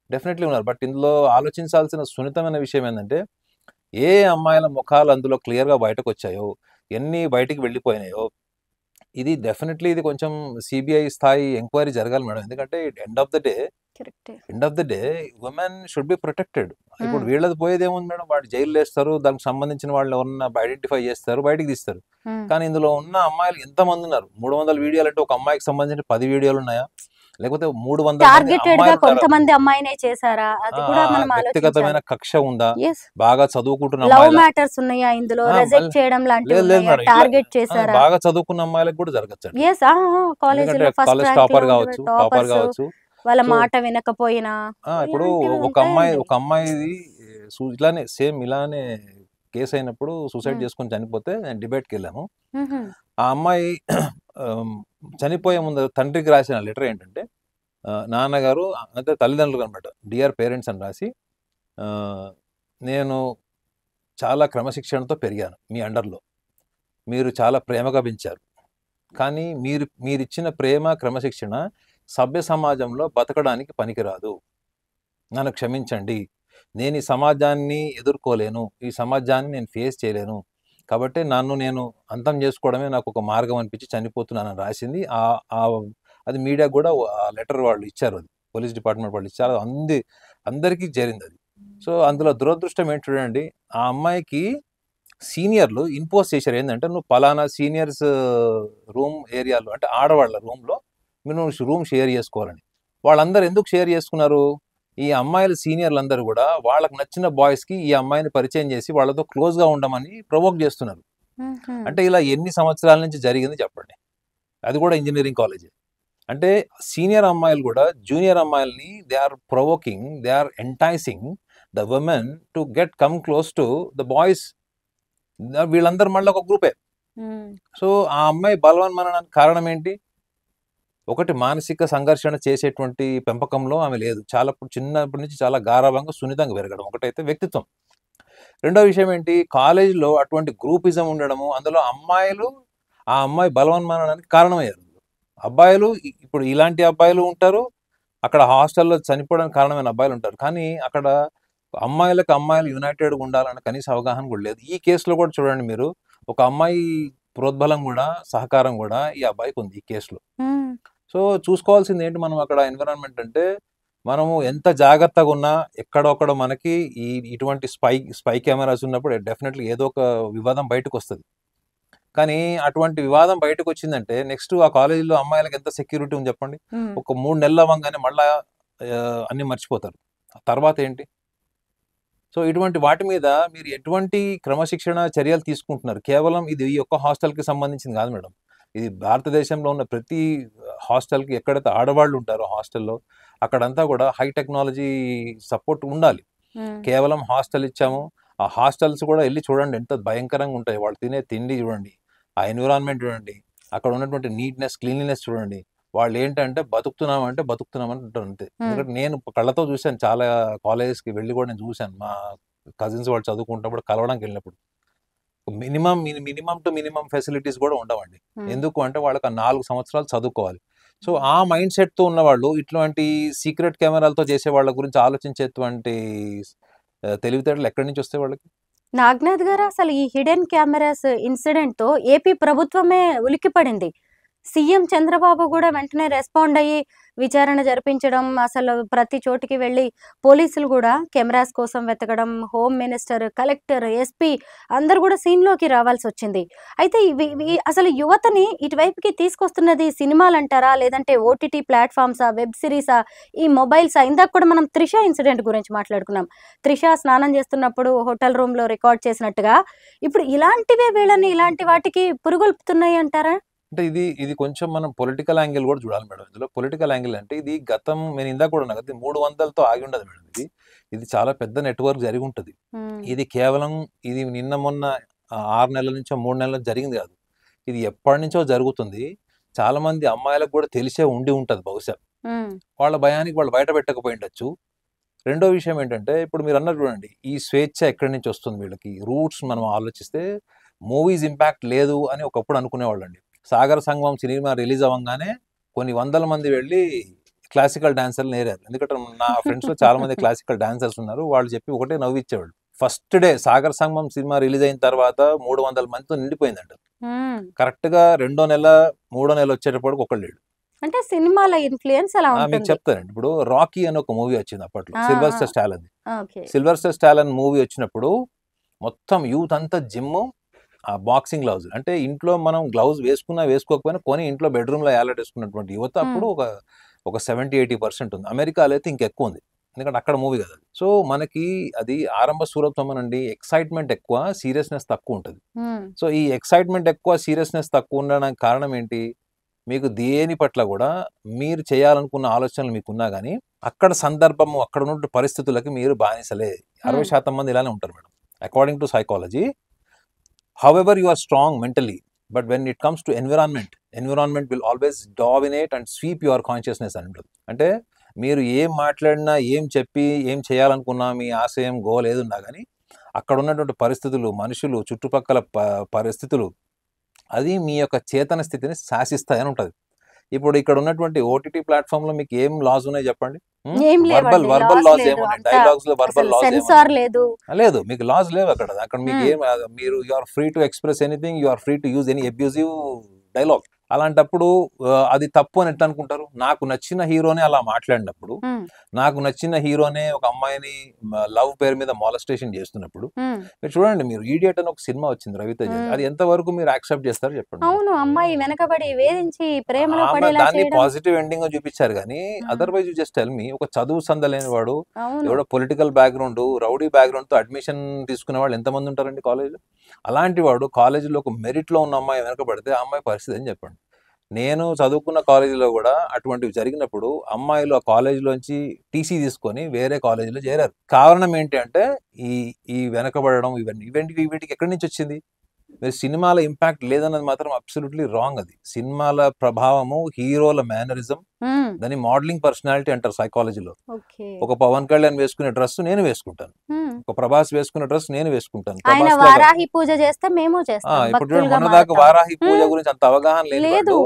డెఫినెట్లీ ఉన్నారు. బట్ ఇందులో ఆలోచించాల్సిన సున్నితమైన విషయం ఏంటంటే ఏ అమ్మాయిల ముఖాలు అందులో క్లియర్గా బయటకు వచ్చాయో, ఎన్ని బయటికి వెళ్ళిపోయినాయో, ఇది డెఫినెట్లీ ఇది కొంచెం సిబిఐ స్థాయి ఎంక్వైరీ జరగాలి మేడం. ఎందుకంటే end of the day women should be protected. ఇప్పుడు వీళ్ళది పోయేది ఏముంది మేడం, వాడు జైలు వేస్తారు, దానికి సంబంధించిన వాళ్ళు ఎవరన్నా ఐడెంటిఫై చేస్తారు, బయటికి తీస్తారు. కానీ ఇందులో ఉన్న అమ్మాయిలు ఎంతమంది ఉన్నారు? 300 వీడియోలు అంటే ఒక అమ్మాయికి సంబంధించిన 10 వీడియోలు ఉన్నాయా? లేకపోతే 300 కొంతమంది అమ్మాయినే చేశారా? అది కూడా మనం వ్యక్తిగతమైన కక్ష ఉందా? బాగా చదువుకుంటున్న బాగా చదువుకున్న అమ్మాయిలకు కూడా జరగచ్చు. కాలేజ్ టాపర్ కావచ్చు, వాళ్ళ మాట వినకపోయినా. ఇప్పుడు ఒక అమ్మాయిది ఇలానే కేసు అయినప్పుడు సూసైడ్ చేసుకుని చనిపోతే నేను డిబేట్కి వెళ్ళాను. ఆ అమ్మాయి చనిపోయే ముందు తండ్రికి రాసిన లెటర్ ఏంటంటే, నాన్నగారు అంటే తల్లిదండ్రులు అనమాట, డియర్ పేరెంట్స్ అని రాసి, నేను చాలా క్రమశిక్షణతో పెరిగాను మీ అండర్లో, మీరు చాలా ప్రేమగా పెంచారు, కానీ మీరిచ్చిన ప్రేమ, క్రమశిక్షణ సభ్య సమాజంలో బతకడానికి పనికిరాదు, నన్ను క్షమించండి, నేను ఈ సమాజాన్ని ఎదుర్కోలేను, ఈ సమాజాన్ని నేను ఫేస్ చేయలేను, కాబట్టి నేను అంతం చేసుకోవడమే నాకు ఒక మార్గం అనిపించి చనిపోతున్నానని రాసింది. ఆ అది మీడియా కూడా ఆ లెటర్ వాళ్ళు ఇచ్చారు, అది పోలీస్ డిపార్ట్మెంట్ వాళ్ళు ఇచ్చారు, అందరికీ చేరింది అది. సో అందులో దురదృష్టం ఏంటి చూడండి, ఆ అమ్మాయికి సీనియర్లు ఇంపోజ్ చేశారు ఏంటంటే, నువ్వు పలానా సీనియర్స్ రూమ్ ఏరియాలో, అంటే ఆడవాళ్ళ రూమ్లో నువ్వు రూమ్ షేర్ చేసుకోవాలని. వాళ్ళందరూ ఎందుకు షేర్ చేసుకున్నారు, ఈ అమ్మాయిల సీనియర్లు అందరూ కూడా వాళ్ళకి నచ్చిన బాయ్స్కి ఈ అమ్మాయిని పరిచయం చేసి వాళ్ళతో క్లోజ్గా ఉండమని ప్రొవోక్ చేస్తున్నారు. అంటే ఇలా ఎన్ని సంవత్సరాల నుంచి జరిగింది చెప్పండి, అది కూడా ఇంజనీరింగ్ కాలేజ్. అంటే సీనియర్ అమ్మాయిలు కూడా జూనియర్ అమ్మాయిల్ని they are provoking, they are enticing the women to get come close to the boys. వీళ్ళందరూ మళ్ళీ ఒక గ్రూపే. సో ఆ అమ్మాయి బలవన్మనడానికి కారణం ఏంటి, ఒకటి మానసిక సంఘర్షణ చేసేటువంటి పెంపకంలో ఆమె లేదు, చాలా చిన్నప్పటి నుంచి చాలా గారాభంగా సున్నితంగా పెరగడం ఒకటైతే వ్యక్తిత్వం. రెండో విషయం ఏంటి, కాలేజీలో అటువంటి గ్రూపిజం ఉండడము, అందులో అమ్మాయిలు ఆ అమ్మాయి బలవన్మనడానికి కారణమయ్యారు. అబ్బాయిలు ఇప్పుడు ఇలాంటి అబ్బాయిలు ఉంటారు, అక్కడ హాస్టల్లో చనిపోవడానికి కారణమైన అబ్బాయిలు ఉంటారు, కానీ అక్కడ అమ్మాయిలు యునైటెడ్గా ఉండాలన్న కనీస అవగాహన కూడా లేదు. ఈ కేసులో కూడా చూడండి మీరు, ఒక అమ్మాయి ప్రోద్బలం కూడా సహకారం కూడా ఈ అబ్బాయికి ఉంది ఈ కేసులో. సో చూసుకోవాల్సింది ఏంటి మనం అక్కడ ఎన్విరాన్మెంట్ అంటే, మనము ఎంత జాగ్రత్తగా ఉన్నా ఎక్కడొక్కడ మనకి ఇటువంటి స్పై కెమెరాస్ ఉన్నప్పుడు డెఫినెట్లీ ఏదో ఒక వివాదం బయటకు వస్తుంది. కానీ అటువంటి వివాదం బయటకు వచ్చిందంటే నెక్స్ట్ ఆ కాలేజీలో అమ్మాయిలకు ఎంత సెక్యూరిటీ ఉంది చెప్పండి. ఒక 3 నెలలు అవ్వగానే మళ్ళా అన్ని మర్చిపోతారు, తర్వాత ఏంటి? సో ఇటువంటి వాటి మీద మీరు ఎటువంటి క్రమశిక్షణ చర్యలు తీసుకుంటున్నారు? కేవలం ఇది ఈ ఒక్క హాస్టల్కి సంబంధించింది కాదు మేడం, ఇది భారతదేశంలో ఉన్న ప్రతి హాస్టల్కి ఎక్కడైతే ఆడవాళ్ళు ఉంటారో హాస్టల్లో అక్కడంతా కూడా హై టెక్నాలజీ సపోర్ట్ ఉండాలి. కేవలం హాస్టల్ ఇచ్చాము, ఆ హాస్టల్స్ కూడా వెళ్ళి చూడండి ఎంత భయంకరంగా ఉంటాయి, వాళ్ళు తినే తిండి చూడండి, ఆ ఎన్విరాన్మెంట్ చూడండి, అక్కడ ఉన్నటువంటి నీట్నెస్ క్లీన్లీనెస్ చూడండి. వాళ్ళు ఏంటంటే బతుకుతున్నామంటే అంటారు అంతే. ఎందుకంటే నేను కళ్ళతో చూశాను, చాలా కాలేజెస్కి వెళ్ళి కూడా నేను చూశాను, మా కజిన్స్ వాళ్ళు చదువుకుంటున్నప్పుడు కలవడానికి వెళ్ళినప్పుడు మినిమం ఫెసిలిటీస్ కూడా ఉండవండి. ఎందుకు అంటే వాళ్ళకి 4 సంవత్సరాలు చదువుకోవాలి. సో ఆ మైండ్ సెట్తో ఉన్న వాళ్ళు ఇట్లాంటి సీక్రెట్ కెమెరాలతో చేసే వాళ్ళ గురించి ఆలోచించేటువంటి తెలివితేటలు ఎక్కడి నుంచి వస్తాయి వాళ్ళకి? నాగనాథ్ గారు, అసలు ఈ హిడెన్ కెమెరాస్ ఇన్సిడెంట్ తో ఏపీ ప్రభుత్వమే ఉలిక్కిపడింది. సీఎం చంద్రబాబు కూడా వెంటనే రెస్పాండ్ అయ్యి విచారణ జరిపించడం, అసలు ప్రతి చోటికి వెళ్ళి పోలీసులు కూడా కెమెరాస్ కోసం వెతకడం, హోమ్ మినిస్టర్, కలెక్టర్, ఎస్పీ అందరు కూడా సీన్లోకి రావాల్సి వచ్చింది. అయితే అసలు యువతని ఇటువైపుకి తీసుకొస్తున్నది సినిమాలు అంటారా, లేదంటే ఓటీటీ ప్లాట్ఫామ్సా, వెబ్ సిరీసా, ఈ మొబైల్సా? ఇందాక కూడా మనం త్రిష ఇన్సిడెంట్ గురించి మాట్లాడుకున్నాం. త్రిష స్నానం చేస్తున్నప్పుడు హోటల్ రూమ్లో రికార్డ్ చేసినట్టుగా ఇప్పుడు ఇలాంటివే వీళ్ళని ఇలాంటి వాటికి పురుగొల్పుతున్నాయి అంటారా? అంటే ఇది కొంచెం మనం పొలిటికల్ యాంగిల్ కూడా చూడాలి మేడం. ఇందులో పొలిటికల్ యాంగిల్ అంటే ఇది గతం నేను ఇందాక కూడా నాకు 300తో ఆగి ఉండదు మేడం. ఇది చాలా పెద్ద నెట్వర్క్ జరిగి ఉంటుంది. ఇది కేవలం ఇది నిన్న మొన్న 6 నెలల నుంచో 3 నెలల జరిగింది కాదు, ఇది ఎప్పటి నుంచో జరుగుతుంది. చాలా మంది అమ్మాయిలకు కూడా తెలిసే ఉండి ఉంటుంది బహుశా, వాళ్ళ భయానికి వాళ్ళు బయట పెట్టకపోయి ఉండొచ్చు. రెండో విషయం ఏంటంటే, ఇప్పుడు మీరు అన్నారు చూడండి, ఈ స్వేచ్ఛ ఎక్కడి నుంచి వస్తుంది వీళ్ళకి, రూట్స్ మనం ఆలోచిస్తే మూవీస్ ఇంపాక్ట్ లేదు అని ఒకప్పుడు అనుకునేవాళ్ళు అండి. సాగర సంగమం సినిమా రిలీజ్ అవ్వగానే కొన్ని 100 మంది వెళ్ళి క్లాసికల్ డాన్సర్లు నేరారు. ఎందుకంటే నా ఫ్రెండ్స్లో చాలా మంది క్లాసికల్ డాన్సర్స్ ఉన్నారు, వాళ్ళు చెప్పి ఒకటే నవ్విచ్చేవాళ్ళు. ఫస్ట్ డే సాగర సంగమం సినిమా రిలీజ్ అయిన తర్వాత 300 మందితో నిండిపోయిందంట. కరెక్ట్గా 2వ నెల 3వ నెల వచ్చేటప్పటికి ఒకళ్ళు లేడు. అంటే సినిమాల ఇన్ఫ్లుయెన్స్ అలా ఉంటుంది. మీకు చెప్తానండి, ఇప్పుడు రాకీ అని ఒక మూవీ వచ్చింది అప్పట్లో, Sylvester Stallone. Sylvester Stallone movie వచ్చినప్పుడు మొత్తం యూత్ అంతా జిమ్, ఆ బాక్సింగ్ గ్లౌజ్, అంటే ఇంట్లో మనం గ్లౌజ్ వేసుకున్నా వేసుకోకపోయినా కొని ఇంట్లో బెడ్రూమ్లో వేలాడేసుకున్నటువంటి యువత అప్పుడు ఒక 70-80% ఉంది. అమెరికాలో అయితే ఇంకెక్కువ ఉంది, ఎందుకంటే అక్కడ మూవీ కదా. సో మనకి అది ఆరంభ సూరత్వం అనండి, ఎక్సైట్మెంట్ ఎక్కువ, సీరియస్నెస్ తక్కువ ఉంటుంది. సో ఈ ఎక్సైట్మెంట్ ఎక్కువ, సీరియస్నెస్ తక్కువ ఉండడానికి కారణం ఏంటి? మీకు దేని పట్ల కూడా మీరు చేయాలనుకున్న ఆలోచనలు మీకున్నా కానీ అక్కడ సందర్భము, అక్కడ ఉన్న పరిస్థితులకి మీరు బానిసలే. 60% మంది ఇలానే ఉంటారు madam, according to psychology. However, you are strong mentally, but when it comes to environment will always dominate and sweep your consciousness అంటుంది. అంటే మీరు ఏం మాట్లాడినా, ఏం చెప్పి, ఏం చేయాలనుకున్నా, మీ ఆశయం, గోల్ ఏదున్నా కానీ అక్కడ ఉన్నటువంటి పరిస్థితులు, మనుషులు, చుట్టుపక్కల పరిస్థితులు అది మీ యొక్క చేతన స్థితిని శాసిస్తాయని ఉంటుంది. ఇప్పుడు ఇక్కడ ఉన్నటువంటి ఓటీటీ ప్లాట్ఫామ్ లో మీకు ఏం లాస్ ఉన్నాయి చెప్పండి? వర్బల్ లాస్ ఏమున్నాయి? డైలాగ్స్ లో వర్బల్ లాస్ లేదు, మీకు లాస్ లేవు అక్కడ మీకు ఏం, మీరు you are free to express anything, you are free to use any abusive dialogue. అలాంటప్పుడు అది తప్పు అని ఎట్లా అనుకుంటారు? నాకు నచ్చిన హీరోనే అలా మాట్లాడినప్పుడు, నాకు నచ్చిన హీరోనే ఒక అమ్మాయిని లవ్ పేరు మీద మాలస్టేషన్ చేస్తున్నప్పుడు, మీరు చూడండి, మీరు ఈడియట్ అని ఒక సినిమా వచ్చింది రవితేజ, అది ఎంతవరకు మీరు యాక్సెప్ట్ చేస్తారు చెప్పండి? అవును, అమ్మాయి వెనకబడి వేధించి ప్రేమలో ఆమె పడేలా దాన్ని చేయడం. పాజిటివ్ ఎండింగ్ గా చూపించారు కానీ అదర్వైజ్ జస్ట్ టెల్ మీ, ఒక చదువు సందలేని వాడు, అవును. ఎవడో పొలిటికల్ బ్యాక్గ్రౌండ్, రౌడీ బ్యాక్గ్రౌండ్ తో అడ్మిషన్ తీసుకునే వాళ్ళు ఎంతమంది ఉంటారండి కాలేజీలో? అలాంటి వాడు కాలేజీలో ఒక మెరిట్ లో ఉన్న అమ్మాయి వెనకబడితే ఆ అమ్మాయి పరిస్థితి అని చెప్పండి. నేను చదువుకున్న కాలేజీలో కూడా అటువంటివి జరిగినప్పుడు అమ్మాయిలు ఆ కాలేజీలోంచి టీసీ తీసుకొని వేరే కాలేజీలో చేరారు. కారణం ఏంటి అంటే ఈ ఈ వెనకబడడం, వీటికి ఎక్కడి నుంచి వచ్చింది? మీరు సినిమాల ఇంపాక్ట్ లేదన్నది మాత్రం అబ్సల్యూట్లీ రాంగ్. అది సినిమాల ప్రభావము, హీరోల మేనరిజం, దాన్ని మోడలింగ్ పర్సనాలిటీ అంటారు సైకాలజీలో. ఒక పవన్ కళ్యాణ్ వేసుకునే డ్రెస్ నేను వేసుకుంటాను, ఒక ప్రభాస్ వేసుకునే డ్రెస్ నేను వేసుకుంటాను. ఆయన వారాహి పూజ చేస్తే మేము చేస్తాం. ఇప్పుడు చూడండి, మొన్నదాకా వారాహి పూజ గురించి అంత అవగాహన లేదు.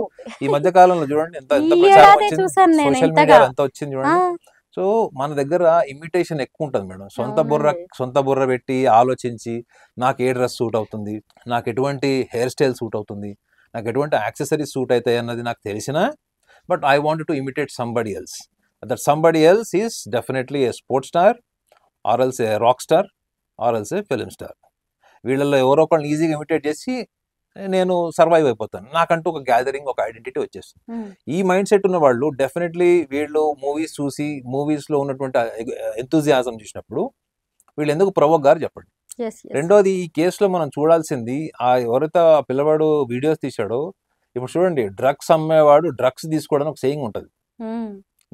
ఈ మధ్య కాలంలో చూడండి ఎంత ప్రచారం వచ్చింది, సోషల్ మీడియాలో ఎంత వచ్చింది చూడండి. సో మన దగ్గర ఇమిటేషన్ ఎక్కువ ఉంటుంది మేడం. సొంత బుర్ర పెట్టి ఆలోచించి నాకు ఏ డ్రెస్ సూట్ అవుతుంది, నాకు ఎటువంటి హెయిర్ స్టైల్ సూట్ అవుతుంది, నాకు ఎటువంటి యాక్సెసరీస్ సూట్ అవుతాయి అన్నది నాకు తెలిసినా, but I want to imitate somebody else. That somebody else is definitely A sports star, or else a rock star, or else A film star. వీళ్ళల్లో ఎవరో ఒకళ్ళని ఈజీగా ఇమిటేట్ చేసి నేను సర్వైవ్ అయిపోతాను, నాకంటూ ఒక గ్యాదరింగ్, ఒక ఐడెంటిటీ వచ్చేస్తుంది. ఈ మైండ్ సెట్ ఉన్న వాళ్ళు డెఫినెట్లీ వీళ్ళు మూవీస్ చూసి, మూవీస్ లో ఉన్నటువంటి ఎంతూజియాజం చూసినప్పుడు వీళ్ళు ఎందుకు ప్రవోక్ గారు చెప్పండి. రెండోది, ఈ కేసులో మనం చూడాల్సింది, ఎవరైతే ఆ పిల్లవాడు వీడియోస్ తీశాడో, ఇప్పుడు చూడండి, డ్రగ్స్ అమ్మేవాడు డ్రగ్స్ తీసుకోవడానికి ఒక సేయింగ్ ఉంటుంది.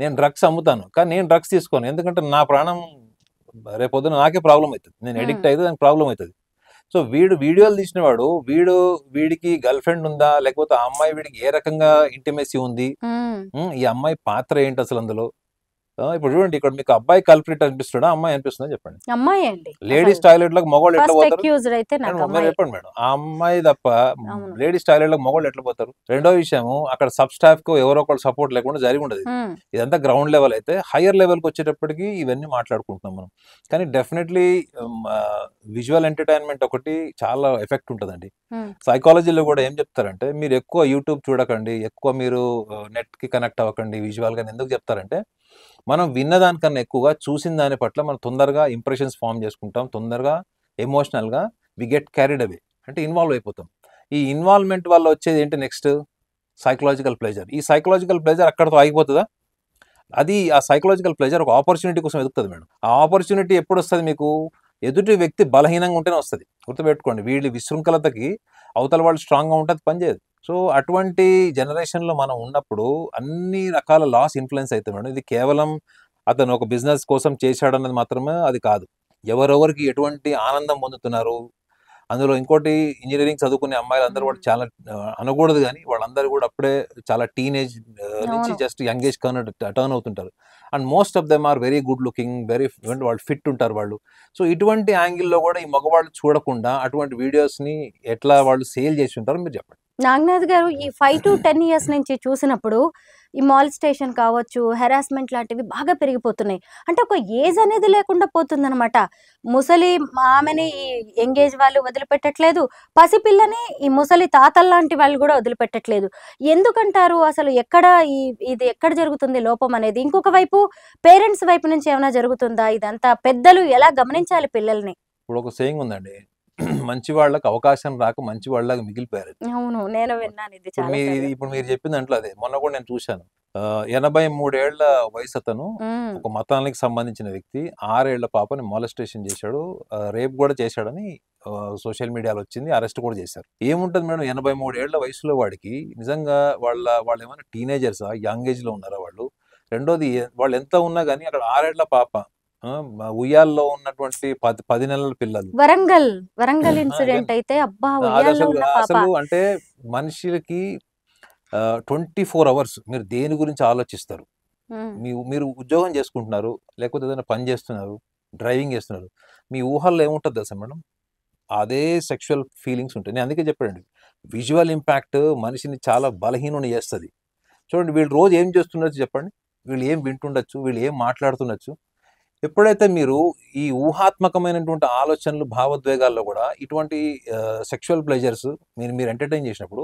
నేను డ్రగ్స్ అమ్ముతాను కానీ నేను డ్రగ్స్ తీసుకోను, ఎందుకంటే నా ప్రాణం రేపొద్దున నాకే ప్రాబ్లం అవుతుంది, నేను ఎడిక్ట్ అయితే దానికి ప్రాబ్లం అవుతుంది. సో వీడియోలు తీసిన వాడు, వీడికి గర్ల్ ఫ్రెండ్ ఉందా, లేకపోతే ఆ అమ్మాయి వీడికి ఏ రకంగా ఇంటిమెసీ ఉంది, ఈ అమ్మాయి పాత్ర ఏంటి అసలు అందులో. ఇప్పుడు చూడండి, ఇక్కడ మీకు అబ్బాయి కల్ప్రిట్ అనిపిస్తాడా, అమ్మాయి అనిపిస్తుందా చెప్పండి? అమ్మాయి అండి. లేడీస్ టాయిలెట్ లకు మగవాళ్ళు ఎట్లా పోతారు చెప్పండి మేడం? ఆ అమ్మాయి తప్ప లేడీస్ టాయిలెట్ లకు మగవాళ్ళు ఎట్లా పోతారు? రెండో విషయము, అక్కడ సబ్ స్టాఫ్ కు ఎవరో ఒకళ్ళు సపోర్ట్ లేకుండా జరిగి ఉండదు. ఇదంతా గ్రౌండ్ లెవెల్ అయితే, హైయర్ లెవెల్ కి వచ్చేటప్పటికి ఇవన్నీ మాట్లాడుకుంటున్నాం మనం. కానీ డెఫినెట్లీ విజువల్ ఎంటర్టైన్మెంట్ ఒకటి చాలా ఎఫెక్ట్ ఉంటుందండి. సైకాలజీలో కూడా ఏం చెప్తారంటే, మీరు ఎక్కువ యూట్యూబ్ చూడకండి, ఎక్కువ మీరు నెట్ కి కనెక్ట్ అవ్వకండి విజువల్ గా. ఎందుకు చెప్తారంటే, మనం విన్నదానికన్నా ఎక్కువగా చూసిన దాని పట్ల మనం తొందరగా ఇంప్రెషన్స్ ఫామ్ చేసుకుంటాం, తొందరగా ఎమోషనల్గా వి గెట్ క్యారీడ్ అవే, అంటే ఇన్వాల్వ్ అయిపోతాం. ఈ ఇన్వాల్వ్మెంట్ వల్ల వచ్చేది ఏంటి? Next psychological pleasure. ఈ సైకలాజికల్ ప్లెజర్ అక్కడతో ఆగిపోతుందా? అది ఆ సైకలాజికల్ ప్లెజర్ ఒక ఆపర్చునిటీ కోసం ఎదుగుతుంది మేడం. ఆ ఆపర్చునిటీ ఎప్పుడు వస్తుంది మీకు? ఎదుటి వ్యక్తి బలహీనంగా ఉంటేనే వస్తుంది. గుర్తుపెట్టుకోండి, వీళ్ళ విశృంఖలతకి అవతల వాళ్ళు స్ట్రాంగ్గా ఉంటుంది, పనిచేయదు. సో అటువంటి జనరేషన్లో మనం ఉన్నప్పుడు అన్ని రకాల లాస్ ఇన్ఫ్లుయెన్స్ అవుతాయి మేడం. ఇది కేవలం అతను ఒక బిజినెస్ కోసం చేశాడన్నది మాత్రమే అది కాదు. ఎవరెవరికి ఎటువంటి ఆనందం పొందుతున్నారు అందులో. ఇంకోటి, ఇంజనీరింగ్ చదువుకునే అమ్మాయిలు అందరూ కూడా చాలా అనకూడదు కానీ వాళ్ళందరూ కూడా అప్పుడే చాలా టీనేజ్ నుంచి జస్ట్ యంగ్ ఏజ్ టర్న్ అవుతుంటారు. And most of them are very good looking, వాళ్ళు ఫిట్ ఉంటారు వాళ్ళు. సో ఇటువంటి యాంగిల్లో కూడా ఈ మగవాళ్ళు చూడకుండా అటువంటి వీడియోస్ని ఎట్లా వాళ్ళు సేల్ చేసి ఉంటారో మీరు చెప్పండి. నాగనాథ్ గారు, ఈ 5 to 10 years నుంచి చూసినప్పుడు ఈ మాల్స్టేషన్ కావచ్చు, హెరాస్మెంట్ లాంటివి బాగా పెరిగిపోతున్నాయి. అంటే ఒక ఏజ్ అనేది లేకుండా పోతుందన్నమాట. ముసలి ఆమెని ఈ ఎంగేజ్ వాళ్ళు వదిలిపెట్టట్లేదు, పసిపిల్లని ఈ ముసలి తాతల్ లాంటి వాళ్ళు కూడా వదిలిపెట్టట్లేదు. ఎందుకంటారు అసలు? ఇది ఎక్కడ జరుగుతుంది లోపం అనేది? ఇంకొక వైపు పేరెంట్స్ వైపు నుంచి ఏమైనా జరుగుతుందా? ఇదంతా పెద్దలు ఎలా గమనించాలి పిల్లల్ని? ఇప్పుడు ఒక సేయింగ్ ఉందండి, మంచి వాళ్ళకి అవకాశం రాక మంచి వాళ్ళకి మిగిలిపోయారు. అవును, నేను విన్నాను ఇది చాలా. ఇప్పుడు మీరు చెప్పిన దాంట్లో అదే. మొన్న కూడా నేను చూశాను, 83 ఏళ్ల వయసు అతను, ఒక మతానికి సంబంధించిన వ్యక్తి, 6 ఏళ్ల పాపని మాలస్టేషన్ చేశాడు, రేప్ కూడా చేశాడని సోషల్ మీడియాలో వచ్చింది, అరెస్ట్ కూడా చేశారు. ఏముంటుంది మేడం 83 ఏళ్ల వయసులో వాడికి? నిజంగా వాళ్ళు ఏమైనా టీనేజర్సా, యంగ్ ఏజ్ లో ఉన్నారా వాళ్ళు? రెండోది, వాళ్ళు ఎంత ఉన్నా కానీ అక్కడ 6 ఏళ్ల పాప, ఉయ్యాల్లో ఉన్నటువంటి 10 నెలల పిల్లలు. వరంగల్ ఇన్సిడెంట్ అయితే అబ్బా, అసలు అంటే మనుషులకి 24 hours మీరు దేని గురించి ఆలోచిస్తారు? మీరు ఉద్యోగం చేసుకుంటున్నారు, లేకపోతే ఏదైనా పని చేస్తున్నారు, డ్రైవింగ్ చేస్తున్నారు, మీ ఊహల్లో ఏముంటుంది తెలుసా మేడం? అదే సెక్షువల్ ఫీలింగ్స్ ఉంటాయి. నేను అందుకే చెప్పానండి, విజువల్ ఇంపాక్ట్ మనిషిని చాలా బలహీనుని చేస్తుంది. చూడండి, వీళ్ళు రోజు ఏం చేస్తుండొచ్చు చెప్పండి, వీళ్ళు ఏం వింటుండొచ్చు, వీళ్ళు ఏం మాట్లాడుతుండొచ్చు. ఎప్పుడైతే మీరు ఈ ఊహాత్మకమైనటువంటి ఆలోచనలు భావోద్వేగాల్లో కూడా ఇటువంటి సెక్షువల్ ప్లెజర్స్ మీరు ఎంటర్టైన్ చేసినప్పుడు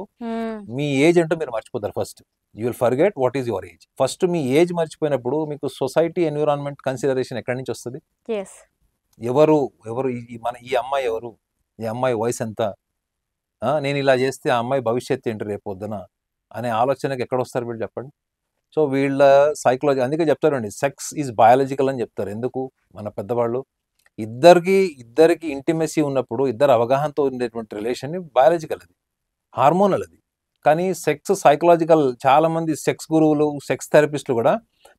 మీ ఏజ్ అంటే మీరు మర్చిపోతారు. First you will forget what is your age. First me age మర్చిపోయినప్పుడు మీకు సొసైటీ ఎన్విరాన్మెంట్ కన్సిడరేషన్ ఎక్కడి నుంచి వస్తుంది? ఎవరు ఎవరు ఈ అమ్మాయి ఎవరు, ఈ అమ్మాయి వయసు ఎంత, నేను ఇలా చేస్తే ఆ అమ్మాయి భవిష్యత్తు ఏంటి రేపు పొద్దున అనే ఆలోచనకి ఎక్కడ వస్తారు వీళ్ళు చెప్పండి. సో వీళ్ళ సైకలాజీ అందుకే చెప్తారండి, సెక్స్ ఈజ్ బయాలజికల్ అని చెప్తారు. ఎందుకు? మన పెద్దవాళ్ళు ఇద్దరికి ఇంటిమెసీ ఉన్నప్పుడు ఇద్దరు అవగాహనతో ఉండేటువంటి రిలేషన్ బయాలజికల్, అది హార్మోనల్ అది. కానీ సెక్స్ సైకలాజికల్. చాలా మంది సెక్స్ గురువులు, సెక్స్ థెరపిస్టులు కూడా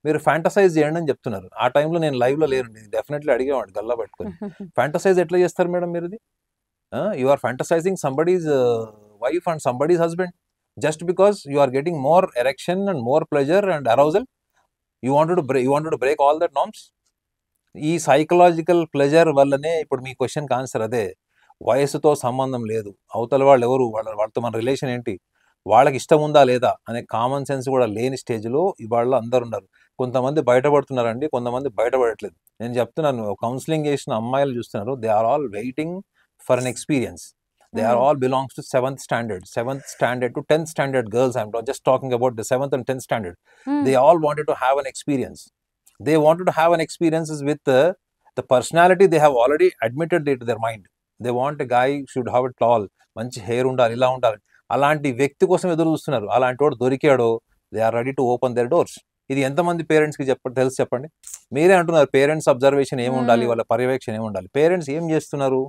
మీరు ఫ్యాంటసైజ్ చేయండి అని చెప్తున్నారు. ఆ టైంలో నేను లైవ్లో లేనండి, డెఫినెట్లీ అడిగేవాడు గల్లా పట్టుకొని. ఫ్యాంటసైజ్ ఎట్లా చేస్తారు మేడం మీరు? ఇది you are fantasising somebody's wife and somebody's husband just because you are getting more erection and more pleasure and arousal. You wanted to break all that norms. ఈ సైకలాజికల్ ప్లెజర్ వల్లనే ఇప్పుడు మీ క్వశ్చన్కి answer అదే. వయసుతో సంబంధం లేదు, అవతల వాళ్ళు ఎవరు, వాళ్ళతో మన రిలేషన్ ఏంటి, వాళ్ళకి ఇష్టం ఉందా లేదా అనే కామన్ సెన్స్ కూడా లేని స్టేజ్లో ఇవాళ అందరు ఉన్నారు. కొంతమంది బయటపడుతున్నారండి, కొంతమంది బయటపడట్లేదు. నేను చెప్తున్నాను, కౌన్సిలింగ్ చేసిన అమ్మాయిలు చూస్తున్నారు, they are all waiting for an experience. They are all belongs to 7th standard to 10th standard girls. I'm not just talking about the 7th and 10th standard. They all wanted to have an experience. They wanted to have an experiences with the personality they have already admitted into their mind. They want a guy should have it all. మంచి hair ఉండాలి, ఇలా ఉండాలి. అలాంటి వ్యక్తి కోసం ఎదురు చూస్తున్నారు. అలాంటి వాడు దొరికాడో they are ready to open their doors. ఇది ఎంతమంది పేరెంట్స్కి తెలుసు చెప్పండి? మీరే అంటున్నారు పేరెంట్స్ అబ్జర్వేషన్ ఏమి ఉండాలి, వాళ్ళ పర్యవేక్షణ ఏమి ఉండాలి. పేరెంట్స్ ఏం చేస్తున్నారు?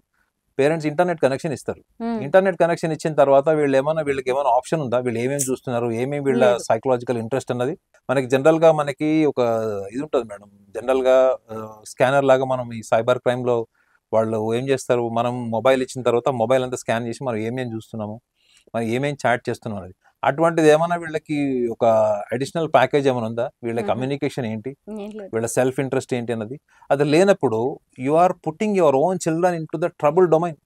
పేరెంట్స్ ఇంటర్నెట్ కనెక్షన్ ఇస్తారు. ఇంటర్నెట్ కనెక్షన్ ఇచ్చిన తర్వాత వీళ్ళకి ఏమైనా ఆప్షన్ ఉందా? వీళ్ళు ఏమేమి చూస్తున్నారు, ఏమేమి వీళ్ళ సైకలాజికల్ ఇంట్రెస్ట్ అన్నది మనకి జనరల్గా మనకి ఒక ఇది ఉంటుంది మేడం. జనరల్గా స్కానర్ లాగా మనం ఈ సైబర్ క్రైమ్లో వాళ్ళు ఏం చేస్తారు, మనం మొబైల్ ఇచ్చిన తర్వాత మొబైల్ అంతా స్కాన్ చేసి మనం ఏమేమి చూస్తున్నాము, మనం ఏమేమి చాట్ చేస్తున్నాం అనేది. అటువంటిది ఏమైనా వీళ్ళకి ఒక అడిషనల్ ప్యాకేజ్ ఏమైనా ఉందా? వీళ్ళ కమ్యూనికేషన్ ఏంటి, వీళ్ళ సెల్ఫ్ ఇంట్రెస్ట్ ఏంటి అన్నది అది లేనప్పుడు you are putting your own children in to the trouble domain.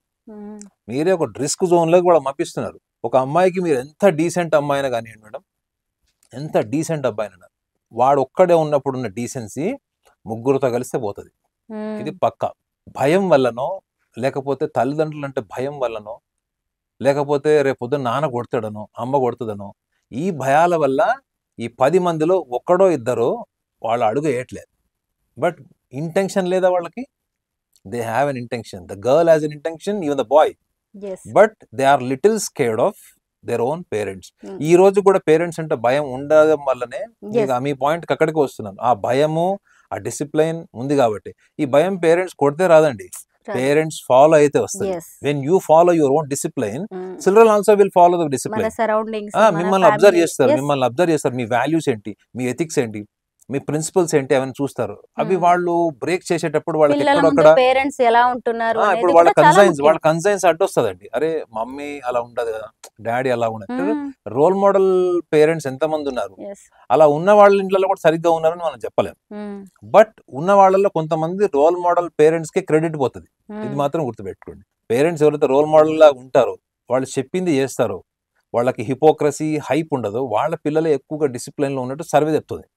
మీరే ఒక రిస్క్ జోన్లోకి కూడా పంపిస్తున్నారు. ఒక అమ్మాయికి మీరు ఎంత డీసెంట్ అమ్మాయినా కానివ్వండి మేడం, ఎంత డీసెంట్ అబ్బాయినా, వాడు ఒక్కడే ఉన్నప్పుడు ఉన్న డీసెన్సీ ముగ్గురుతో కలిస్తే పోతుంది. ఇది పక్కా. భయం వల్లనో, లేకపోతే తల్లిదండ్రులు అంటే భయం వల్లనో, లేకపోతే రేపొద్దు నాన్న కొడతాడనో, అమ్మ కొడుతుందనో, ఈ భయాల వల్ల ఈ 10 మందిలో ఒక్కడో ఇద్దరో వాళ్ళు అడుగు వేయట్లేదు. బట్ ఇంటెన్షన్ లేదా వాళ్ళకి? They have an intention. The girl has an intention, even the boy. But they are little scared of their own parents. ఈ రోజు కూడా పేరెంట్స్ అంటే భయం ఉండడం వల్లనే మీ పాయింట్కి అక్కడికి వస్తున్నాను. ఆ భయము, ఆ డిసిప్లైన్ ఉంది కాబట్టి. ఈ భయం పేరెంట్స్ కొడితే రాదండి, పేరెంట్స్ ఫాలో అయితే వస్తుంది. When you follow your own discipline, children also will follow the discipline. మిమ్మల్ని అబ్జర్వ్ చేస్తారు, మీ వాల్యూస్ ఏంటి, మీ ఎథిక్స్ ఏంటి, మీ ప్రిన్సిపల్స్ ఏంటి అవన్నీ చూస్తారు. అవి వాళ్ళు బ్రేక్ చేసేటప్పుడు వాళ్ళకి ఎక్కడొక్కడ ఇప్పుడు వాళ్ళ కన్సైన్స్ అడ్డొస్తుందండి. అరే మమ్మీ అలా ఉండదు కదా, డాడీ అలా ఉండదు. రోల్ మోడల్ పేరెంట్స్ ఎంతమంది ఉన్నారు? అలా ఉన్న వాళ్ళ ఇంట్లో కూడా సరిగ్గా ఉన్నారని మనం చెప్పలేము. బట్ ఉన్న వాళ్ళలో కొంతమంది రోల్ మోడల్ పేరెంట్స్ కి క్రెడిట్ పోతుంది. ఇది మాత్రం గుర్తుపెట్టుకోండి. పేరెంట్స్ ఎవరైతే రోల్ మోడల్ లా ఉంటారో, వాళ్ళు చెప్పింది చేస్తారో, వాళ్ళకి హిపోక్రసీ హైప్ ఉండదు, వాళ్ళ పిల్లలు ఎక్కువగా డిసిప్లైన్ లో ఉన్నట్టు సర్వే చెప్తుంది.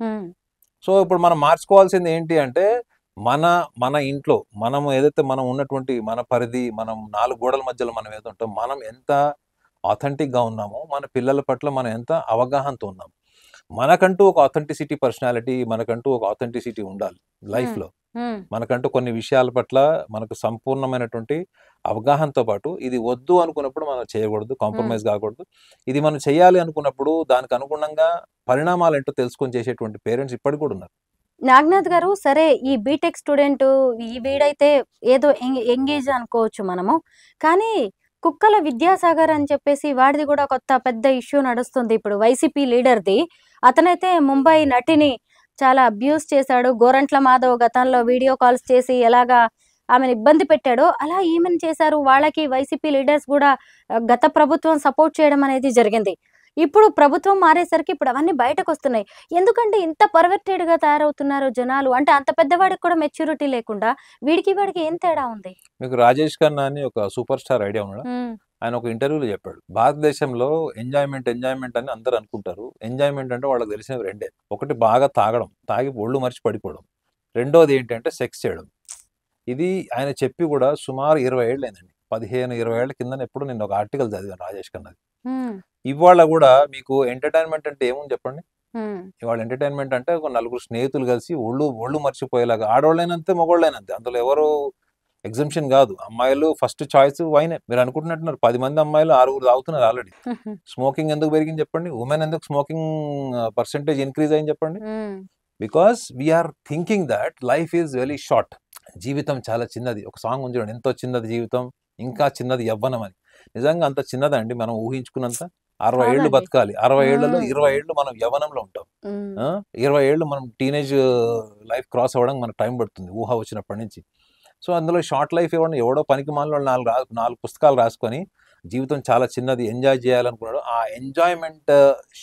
సో ఇప్పుడు మనం మార్చుకోవాల్సింది ఏంటి అంటే, మన ఇంట్లో మనం ఏదైతే మనం ఉన్నటువంటి మన పరిధి, మనం 4 గోడల మధ్యలో మనం ఏదో ఉంటాం, మనం ఎంత ఆథెంటిక్ గా ఉన్నామో, మన పిల్లల పట్ల మనం ఎంత అవగాహనతో ఉన్నాము. మనకంటూ ఒక ఆథెంటిసిటీ పర్సనాలిటీ, మనకంటూ ఒక ఆథెంటిసిటీ ఉండాలి లైఫ్ లో. మనకంటూ కొన్ని విషయాల పట్ల మనకు సంపూర్ణమైనటువంటి అవగాహనతో పాటు ఇది వద్దు అనుకున్నప్పుడు మనం చేయకూడదు, కాంప్రమైజ్ కాకూడదు. ఇది మనం చేయాలి అనుకున్నప్పుడు దానికి అనుగుణంగా పరిణామాలు ఏంటో తెలుసుకొని చేసేటువంటి పేరెంట్స్ ఇప్పటికి కూడా ఉన్నారు. నాగనాథ్ గారు, సరే ఈ బీటెక్ స్టూడెంట్ ఈ వీడైతే ఏదో ఎంగేజ్ అనుకోవచ్చు మనము, కానీ కుక్కల విద్యాసాగర్ అని చెప్పేసి వాడిది కూడా కొత్త పెద్ద ఇష్యూ నడుస్తుంది ఇప్పుడు. వైసీపీ లీడర్ది. అతనైతే ముంబై నటిని చాలా అబ్యూస్ చేశాడు. గోరంట్ల మాధవ్ గతంలో వీడియో కాల్స్ చేసి ఎలాగా ఆమెను ఇబ్బంది పెట్టాడో అలా ఈమెను చేశారు. వాళ్ళకి వైసీపీ లీడర్స్ కూడా గత ప్రభుత్వం సపోర్ట్ చేయడం అనేది జరిగింది. ఇప్పుడు ప్రభుత్వం మారేసరికి ఇప్పుడు అవన్నీ బయటకు వస్తున్నాయి. ఎందుకంటే ఇంత పర్వర్టెడ్ గా తయారవుతున్నారు జనాలు. అంటే అంత పెద్దవాడికి కూడా మెచ్యూరిటీ లేకుండా వాడికి ఏం తేడా ఉంది? మీకు రాజేష్ ఖన్నా అని ఒక సూపర్ స్టార్ ఐడియా ఉన్నాడు. ఆయన ఒక ఇంటర్వ్యూలో చెప్పాడు, భారతదేశంలో ఎంజాయ్మెంట్ అని అందరూ అనుకుంటారు. ఎంజాయ్మెంట్ అంటే వాళ్ళకి తెలిసినవి రెండే. ఒకటి బాగా తాగడం, తాగి ఒళ్ళు మర్చి పడిపోవడం. రెండోది ఏంటంటే సెక్స్ చేయడం. ఇది ఆయన చెప్పి కూడా సుమారు 20 ఏళ్ళు అయిందండి. 15-20 ఏళ్ల కింద ఎప్పుడు నేను ఒక ఆర్టికల్ చదివాను రాజేష్ ఖన్నాది. ఇవాళ కూడా మీకు ఎంటర్టైన్మెంట్ అంటే ఏముంది చెప్పండి? ఇవాళ ఎంటర్టైన్మెంట్ అంటే ఒక నలుగురు స్నేహితులు కలిసి ఒళ్ళు మర్చిపోయేలాగా, ఆడవాళ్ళైనంతే మగవాళ్ళైనంతే, అందులో ఎవరు ఎగ్జంప్షన్ కాదు. అమ్మాయిలు ఫస్ట్ చాయిస్ వైనే. మీరు అనుకుంటున్నట్టున్నారు 10 మంది అమ్మాయిలు 6 తాగుతున్నారు ఆల్రెడీ. స్మోకింగ్ ఎందుకు పెరిగింది చెప్పండి? ఉమెన్ ఎందుకు స్మోకింగ్ పర్సెంటేజ్ ఇంక్రీజ్ అయింది చెప్పండి? Because we are thinking that life is very short. జీవితం చాలా చిన్నది. ఒక సాంగ్ ఉంది చూడండి, ఎంతో చిన్నది జీవితం, ఇంకా చిన్నది యవ్వనం అని. నిజంగా అంత చిన్నదండి మనం ఊహించుకున్నంత? 60 ఏళ్ళు బతకాలి. 60 ఏళ్లలో 20 ఏళ్ళు మనం యవ్వనంలో ఉంటాం. 20 ఏళ్ళు మనం టీనేజ్ లైఫ్ క్రాస్ అవ్వడానికి మనకు టైం పడుతుంది ఊహ వచ్చినప్పటి నుంచి. సో అందులో షార్ట్ లైఫ్ ఇవ్వండి, ఎవడో పనికి మాలిన 4 పుస్తకాలు రాసుకొని జీవితం చాలా చిన్నది ఎంజాయ్ చేయాలనుకున్నాడు. ఆ enjoyment,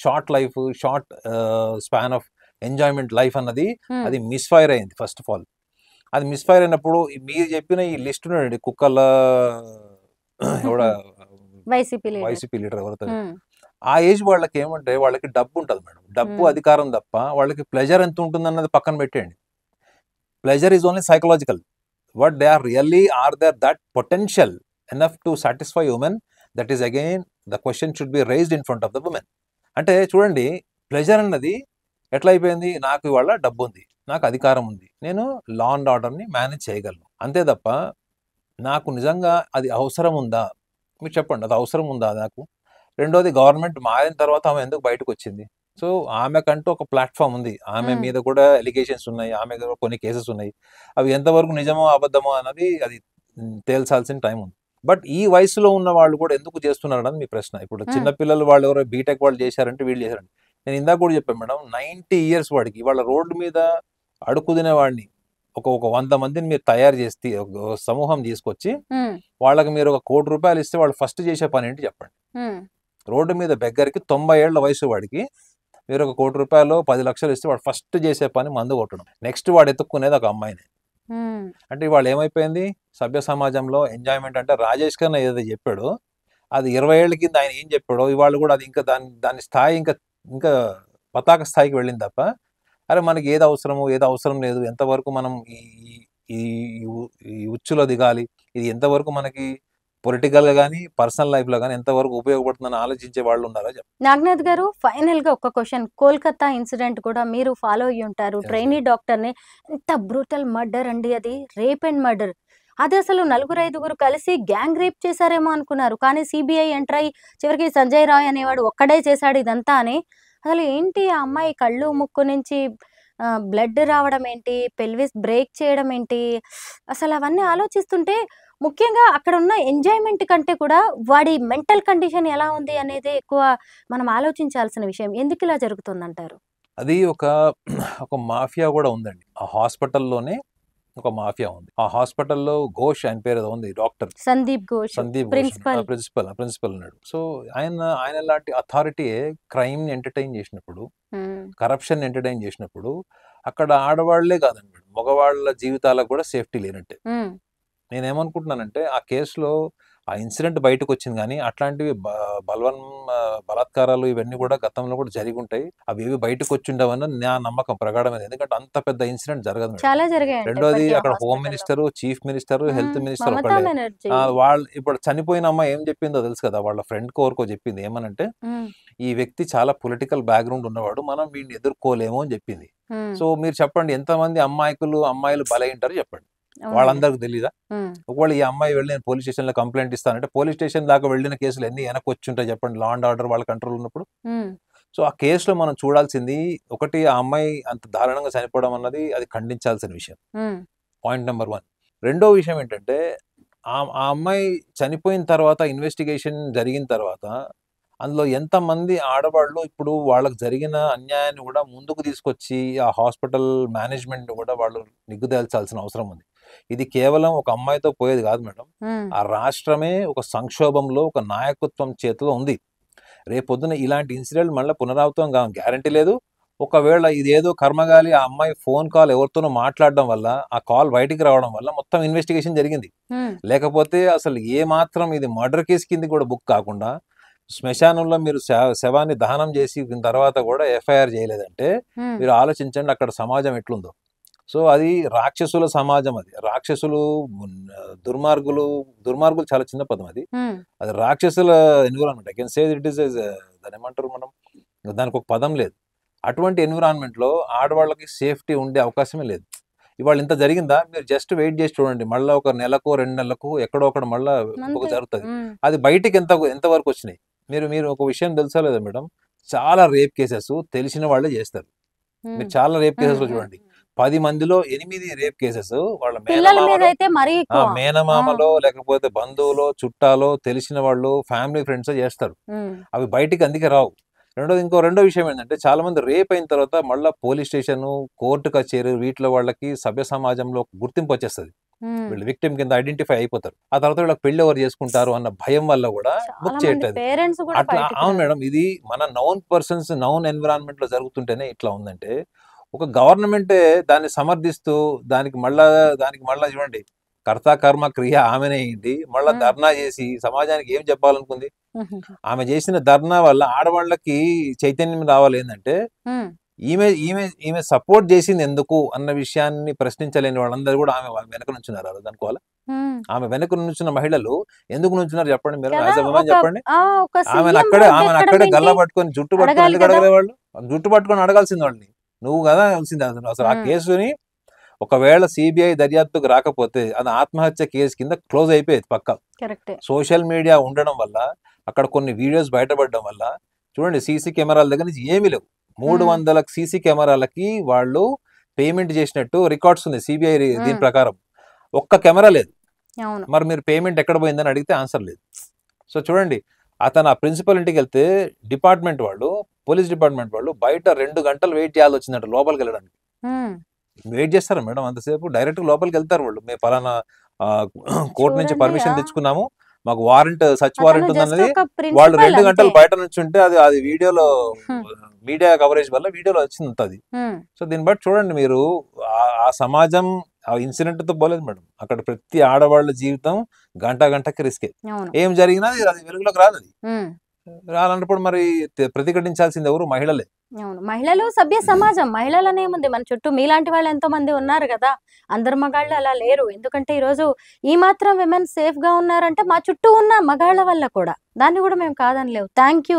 short life, short span of enjoyment life అన్నది అది మిస్ఫైర్ అయింది. ఫస్ట్ ఆఫ్ ఆల్ అది మిస్ఫైర్ అయినప్పుడు మీరు చెప్పిన ఈ లిస్ట్ ఉన్నాడండి, కుక్కల ఎవడ వైసీపీ లీడర్ ఎవరితో, ఆ ఏజ్ వాళ్ళకి ఏమంటే వాళ్ళకి డబ్బు ఉంటుంది మేడం. డబ్బు అధికారం తప్ప వాళ్ళకి ప్లెజర్ ఎంత ఉంటుంది అన్నది పక్కన పెట్టేయండి. Pleasure is only psychological. what they are really, are there that potential enough to satisfy women? That is again the question should be raised in front of the women. అంటే చూడండి, ప్లెజర్ అన్నది ఎట్లా అయిపోయింది? నాకు ఇవాళ డబ్బు ఉంది, నాకు అధికారం ఉంది, నేను లా అండ్ ఆర్డర్ని మేనేజ్ చేయగలను, అంతే తప్ప నాకు నిజంగా అది అవసరం ఉందా? మీరు చెప్పండి, అది అవసరం ఉందా నాకు? రెండోది, గవర్నమెంట్ మారిన తర్వాత ఆమె ఎందుకు బయటకు వచ్చింది? సో ఆమెకంటూ ఒక ప్లాట్ఫామ్ ఉంది, ఆమె మీద కూడా ఎలిగేషన్స్ ఉన్నాయి, ఆమె మీద కొన్ని కేసెస్ ఉన్నాయి. అవి ఎంతవరకు నిజమో అబద్ధమో అన్నది అది తేల్చాల్సిన టైం ఉంది. బట్ ఈ వయసులో ఉన్న వాళ్ళు కూడా ఎందుకు చేస్తున్నారు అన్నది మీ ప్రశ్న. ఇప్పుడు చిన్నపిల్లలు వాళ్ళు ఎవరో బీటెక్ వాళ్ళు చేశారంటే వీళ్ళు చేశారంటే, నేను ఇందాక కూడా చెప్పాను మేడం, 90 years వాడికి ఇవాళ రోడ్డు మీద అడుక్కునే వాడిని ఒక 100 మందిని మీరు తయారు చేస్తే, ఒక సమూహం తీసుకొచ్చి వాళ్ళకి మీరు 1 కోటి రూపాయలు ఇస్తే వాళ్ళు ఫస్ట్ చేసే పని ఏంటి చెప్పండి? రోడ్డు మీద బెగ్గరికి 90 ఏళ్ల వయసు వాడికి మీరు 1 కోటి రూపాయలు 10 లక్షలు ఇస్తే వాడు ఫస్ట్ చేసే పని మందు కొట్టడం. నెక్స్ట్ వాడు ఎత్తుక్కునేది ఒక అమ్మాయిని. అంటే ఇవాళ ఏమైపోయింది సభ్య సమాజంలో ఎంజాయ్మెంట్ అంటే? రాజేష్ ఖన్నా ఏదైతే చెప్పాడో అది 20 ఏళ్ల కింద ఆయన ఏం చెప్పాడో ఇవాళ కూడా అది ఇంకా దాని స్థాయి ఇంకా పతాక స్థాయికి వెళ్ళింది తప్ప, అరే మనకి ఏది అవసరమో ఏది అవసరం లేదు, ఎంతవరకు మనం ఈ ఉచ్చులో దిగాలి, ఇది ఎంతవరకు మనకి పొలిటికల్ గా కానీ పర్సనల్ లైఫ్ లో కానీ ఎంతవరకు ఉపయోగపడుతుందని ఆలోచించే వాళ్ళు ఉన్నారా? నాగనాథ్ గారు, ఫైనల్ గా ఒక క్వశ్చన్. కోల్కతా ఇన్సిడెంట్ కూడా మీరు ఫాలో అయ్యి ఉంటారు. ట్రైనీ డాక్టర్ ని ఎంత బ్రూటల్ మర్డర్ అండి, అది రేప్ అండ్ మర్డర్. అది అసలు 4-5 కలిసి గ్యాంగ్ రేప్ చేశారేమో అనుకున్నారు, కానీ సిబిఐ ఎంటర్ అయ్యి చివరికి సంజయ్ రాయ్ అనేవాడు ఒక్కడే చేశాడు ఇదంతా అని. అసలు ఏంటి ఆ అమ్మాయి కళ్ళు ముక్కు నుంచి బ్లడ్ రావడం ఏంటి, పెల్విస్ బ్రేక్ చేయడం ఏంటి, అసలు అవన్నీ ఆలోచిస్తుంటే ముఖ్యంగా అక్కడ ఉన్న ఎంజాయ్మెంట్ కంటే కూడా వాడి మెంటల్ కండిషన్ ఎలా ఉంది అనేది ఎక్కువ మనం ఆలోచించాల్సిన విషయం. ఎందుకు ఇలా జరుగుతుందంటారు? అది ఒక మాఫియా కూడా ఉందండి. ఆ హాస్పిటల్లోనే ఒక మాఫియా ఉంది. ఆ హాస్పిటల్లో ఘోష్ ఆయన పేరు ఉంది, డాక్టర్ సందీప్ ఘోష్ ప్రిన్సిపల్ ఉన్నాడు. సో ఆయన లాంటి అథారిటీ క్రైమ్ ని ఎంటర్టైన్ చేసినప్పుడు, కరప్షన్ ఎంటర్టైన్ చేసినప్పుడు అక్కడ ఆడవాళ్లే కాదండి, మగవాళ్ళ జీవితాలకు కూడా సేఫ్టీ లేనట్టే. నేనేమనుకుంటున్నానంటే ఆ కేసులో ఆ ఇన్సిడెంట్ బయటకు వచ్చింది, కానీ అట్లాంటివి బలాత్కారాలు ఇవన్నీ కూడా గతంలో కూడా జరిగి ఉంటాయి, అవి ఏవి బయటకు వచ్చిండవన్న నా నమ్మకం ప్రగాఢమైనది. ఎందుకంటే అంత పెద్ద ఇన్సిడెంట్ జరగదు. రెండోది, అక్కడ home minister, chief minister, health minister ఒకళ్ళే. వాళ్ళు ఇప్పుడు చనిపోయిన అమ్మాయి ఏం చెప్పిందో తెలుసు కదా, వాళ్ళ ఫ్రెండ్ కోరుకో చెప్పింది ఏమనంటే, ఈ వ్యక్తి చాలా పొలిటికల్ బ్యాక్గ్రౌండ్ ఉన్నవాడు, మనం వీడిని ఎదుర్కోలేము అని చెప్పింది. సో మీరు చెప్పండి, ఎంతమంది అమ్మాయిలు బలైంటారు చెప్పండి? వాళ్ళందరికి తెలీదా? ఒకవేళ ఈ అమ్మాయి వెళ్ళి నేను పోలీస్ స్టేషన్ లో కంప్లైంట్ ఇస్తానంటే, పోలీస్ స్టేషన్ దాకా వెళ్ళిన కేసులు ఎన్ని వెనక్కి వచ్చి ఉంటాయి చెప్పండి, లా అండ్ ఆర్డర్ వాళ్ళ కంట్రోల్ ఉన్నప్పుడు? సో ఆ కేసులో మనం చూడాల్సింది ఒకటి, ఆ అమ్మాయి అంత దారుణంగా చనిపోవడం అన్నది అది ఖండించాల్సిన విషయం, పాయింట్ నెంబర్ 1. రెండో విషయం ఏంటంటే, ఆ అమ్మాయి చనిపోయిన తర్వాత ఇన్వెస్టిగేషన్ జరిగిన తర్వాత అందులో ఎంతమంది ఆడవాళ్ళు ఇప్పుడు వాళ్ళకి జరిగిన అన్యాయాన్ని కూడా ముందుకు తీసుకొచ్చి ఆ హాస్పిటల్ మేనేజ్మెంట్ కూడా వాళ్ళు నిగ్గుదేల్చాల్సిన అవసరం ఉంది. ఇది కేవలం ఒక అమ్మాయితో పోయేది కాదు మేడం. ఆ రాష్ట్రమే ఒక సంక్షోభంలో, ఒక నాయకత్వం చేతిలో ఉంది. రేపొద్దున ఇలాంటి ఇన్సిడెంట్ మళ్ళీ పునరావృతం గ్యారంటీ లేదు. ఒకవేళ ఇదేదో కర్మగాలి ఆ అమ్మాయి ఫోన్ కాల్ ఎవరితోనో మాట్లాడడం వల్ల, ఆ కాల్ బయటికి రావడం వల్ల మొత్తం ఇన్వెస్టిగేషన్ జరిగింది. లేకపోతే అసలు ఏ మాత్రం ఇది మర్డర్ కేసు కింద కూడా బుక్ కాకుండా శ్మశానంలో మీరు శవాన్ని దహనం చేసి తర్వాత కూడా ఎఫ్ఐఆర్ చేయలేదంటే మీరు ఆలోచించండి అక్కడ సమాజం ఎట్లుందో. సో అది రాక్షసుల సమాజం, అది రాక్షసులు, దుర్మార్గులు. దుర్మార్గులు చాలా చిన్న పదం అది. అది రాక్షసుల environment. I can say it is దాని ఏమంటారు మనం, దానికి ఒక పదం లేదు. అటువంటి ఎన్విరాన్మెంట్ లో ఆడవాళ్ళకి సేఫ్టీ ఉండే అవకాశమే లేదు. ఇవాళ ఇంత జరిగిందా, మీరు జస్ట్ వెయిట్ చేసి చూడండి, మళ్ళీ ఒక నెలకు 2 నెలలకు ఎక్కడో ఒకటి మళ్ళీ ఇంకొక జరుగుతుంది. అది బయటికి ఎంతవరకు వచ్చినాయి. మీరు ఒక విషయం తెలుసా లేదా మేడం, చాలా రేప్ కేసెస్ తెలిసిన వాళ్ళే చేస్తారు. మీరు చాలా రేప్ కేసెస్ లో చూడండి, 10 మందిలో 8 రేప్ కేసెస్ వాళ్ళ మేనమామలో లేకపోతే బంధువులో చుట్టాలో తెలిసిన వాళ్ళు ఫ్యామిలీ ఫ్రెండ్స్ చేస్తారు. అవి బయటికి అందుకే రావు. రెండో విషయం ఏంటంటే, చాలా మంది రేప్ అయిన తర్వాత మళ్ళీ పోలీస్ స్టేషన్, కోర్టు కచేరీ, వీటిలో వాళ్ళకి సభ్య సమాజంలో గుర్తింపు వచ్చేస్తుంది. వీళ్ళు విక్టిమ్ కింద ఐడెంటిఫై అయిపోతారు. ఆ తర్వాత వీళ్ళకి పెళ్లి ఎవరు చేసుకుంటారు అన్న భయం వల్ల కూడా బుక్ చేయట్లేదు. అట్లా అవును మేడం, ఇది మన నౌన్ పర్సన్స్ నౌన్ ఎన్విరాన్మెంట్ లో జరుగుతుంటేనే ఇట్లా ఉందంటే, ఒక గవర్నమెంటే దాన్ని సమర్థిస్తూ దానికి మళ్ళా చూడండి, కర్త కర్మ క్రియ ఆమెనే అయింది. మళ్ళా ధర్నా చేసి సమాజానికి ఏం చెప్పాలనుకుంది? ఆమె చేసిన ధర్నా వల్ల ఆడవాళ్ళకి చైతన్యం రావాలి. ఏంటంటే ఈమె ఈమె ఈమె సపోర్ట్ చేసింది ఎందుకు అన్న విషయాన్ని ప్రశ్నించలేని వాళ్ళందరూ కూడా ఆమె వెనక నుంచున్నారు. అనుకోవాలి, ఆమె వెనక నుంచిన మహిళలు ఎందుకు నుంచున్నారు చెప్పండి మీరు, చెప్పండి. ఆమెను అక్కడే గల్ల పట్టుకొని జుట్టు పట్టుకొని ఎందుకు అడగలేవాళ్ళు? జుట్టు పట్టుకొని అడగాల్సింది వాళ్ళని, నువ్వు కదా అనిసింది. అసలు ఆ కేసుని ఒకవేళ సిబిఐ దర్యాప్తుకు రాకపోతే అది ఆత్మహత్య కేసు కింద క్లోజ్ అయిపోయేది పక్క. సోషల్ మీడియా ఉండడం వల్ల, అక్కడ కొన్ని వీడియోస్ బయటపడడం వల్ల చూడండి, సీసీ కెమెరాల దగ్గర నుంచి ఏమీ లేవు. 300 సీసీ కెమెరాలకి వాళ్ళు పేమెంట్ చేసినట్టు రికార్డ్స్ ఉంది సిబిఐ దీని ప్రకారం. ఒక్క కెమెరా లేదు. మరి మీరు పేమెంట్ ఎక్కడ పోయిందని అడిగితే ఆన్సర్ లేదు. సో చూడండి, అతను ఆ ప్రిన్సిపల్ ఇంటికి వెళ్తే డిపార్ట్మెంట్ వాళ్ళు, పోలీస్ డిపార్ట్మెంట్ వాళ్ళు బయట 2 గంటలు వెయిట్ చేయాల్సి వచ్చిందంట లోపలికి వెళ్ళడానికి. వెయిట్ చేస్తారా మేడం అంతసేపు? డైరెక్ట్ లోపలికి వెళ్తారు వాళ్ళు. మేము పలానా కోర్టు నుంచి పర్మిషన్ తెచ్చుకున్నాము, మాకు వారెంట్, సచ్ వారెంట్ ఉందన్నది. వాళ్ళు 2 గంటలు బయట నుంచి ఉంటే అది వీడియోలో, మీడియా కవరేజ్ వల్ల వీడియోలో వచ్చింది అది. సో దీన్ని బట్టి చూడండి మీరు, ఆ సమాజం ఆ ఇన్సిడెంట్ తో పోలేదు మేడం. అక్కడ ప్రతి ఆడవాళ్ళ జీవితం గంటకి రిస్కే. ఏం జరిగినా అది వెలుగులోకి రాదు. అది రాలన్నప్పుడు మరి ప్రతిఘటించాల్సింది ఎవరు? మహిళలే. మహిళలు సభ్య సమాజం. మహిళలనేముంది, మన చుట్టూ మీలాంటి వాళ్ళు ఎంతో మంది ఉన్నారు కదా. అందరు మగాళ్ళు అలా లేరు. ఎందుకంటే ఈరోజు ఈ మాత్రం విమెన్ సేఫ్ గా ఉన్నారంటే మా చుట్టూ ఉన్న మగాళ్ళ వల్ల కూడా. దాన్ని కూడా మేము కాదనిలేవు. Thank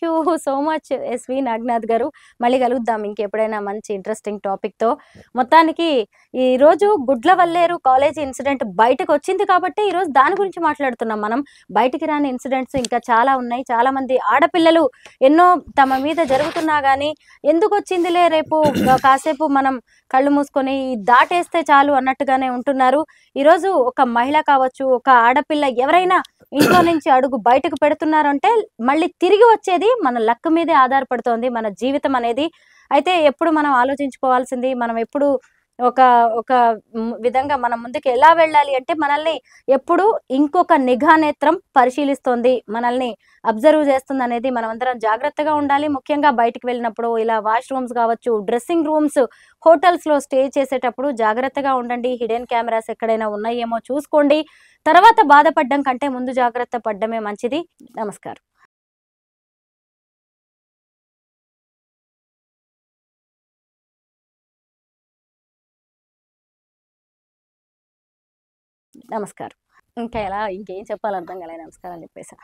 you so much SV Naganath గారు. మళ్ళీ కలుద్దాం ఇంకెప్పుడైనా మంచి ఇంట్రెస్టింగ్ టాపిక్ తో. మొత్తానికి ఈ రోజు గుడ్లవల్లేరు కాలేజీ ఇన్సిడెంట్ బయటకు వచ్చింది కాబట్టి ఈ రోజు దాని గురించి మాట్లాడుతున్నాం మనం. బయటికి రాని ఇన్సిడెంట్స్ ఇంకా చాలా ఉన్నాయి. చాలా మంది ఆడపిల్లలు ఎన్నో తమ మీద జరుగుతున్నా గానీ ఎందుకు వచ్చిందిలే, రేపు కాసేపు మనం కళ్ళు మూసుకొని దాటేస్తే చాలు అన్నట్టుగానే ఉంటున్నారు. ఈరోజు ఒక మహిళ కావచ్చు, ఒక ఆడపిల్ల ఎవరైనా ఇంట్లో నుంచి అడుగు బయటకు పెడుతున్నారంటే మళ్ళీ తిరిగి వచ్చేది మన లక్ మీదే ఆధారపడుతోంది మన జీవితం అనేది. అయితే ఎప్పుడు మనం ఆలోచించుకోవాల్సింది, మనం ఎప్పుడు ఒక ఒక విధంగా మనం ముందుకు ఎలా వెళ్ళాలి అంటే, మనల్ని ఎప్పుడు ఇంకొక నిఘా నేత్రం పరిశీలిస్తోంది, మనల్ని అబ్జర్వ్ చేస్తుంది అనేది మనం అందరం జాగ్రత్తగా ఉండాలి. ముఖ్యంగా బయటికి వెళ్ళినప్పుడు ఇలా వాష్రూమ్స్ కావచ్చు, డ్రెస్సింగ్ రూమ్స్, హోటల్స్ లో స్టే చేసేటప్పుడు జాగ్రత్తగా ఉండండి. హిడెన్ కెమెరాస్ ఎక్కడైనా ఉన్నాయేమో చూసుకోండి. తర్వాత బాధపడడం కంటే ముందు జాగ్రత్త పడ్డమే మంచిది. నమస్కారం. ఇంకా ఎలా ఇంకేం చెప్పాలి అర్థం కాలే. నమస్కారం చెప్పేసా.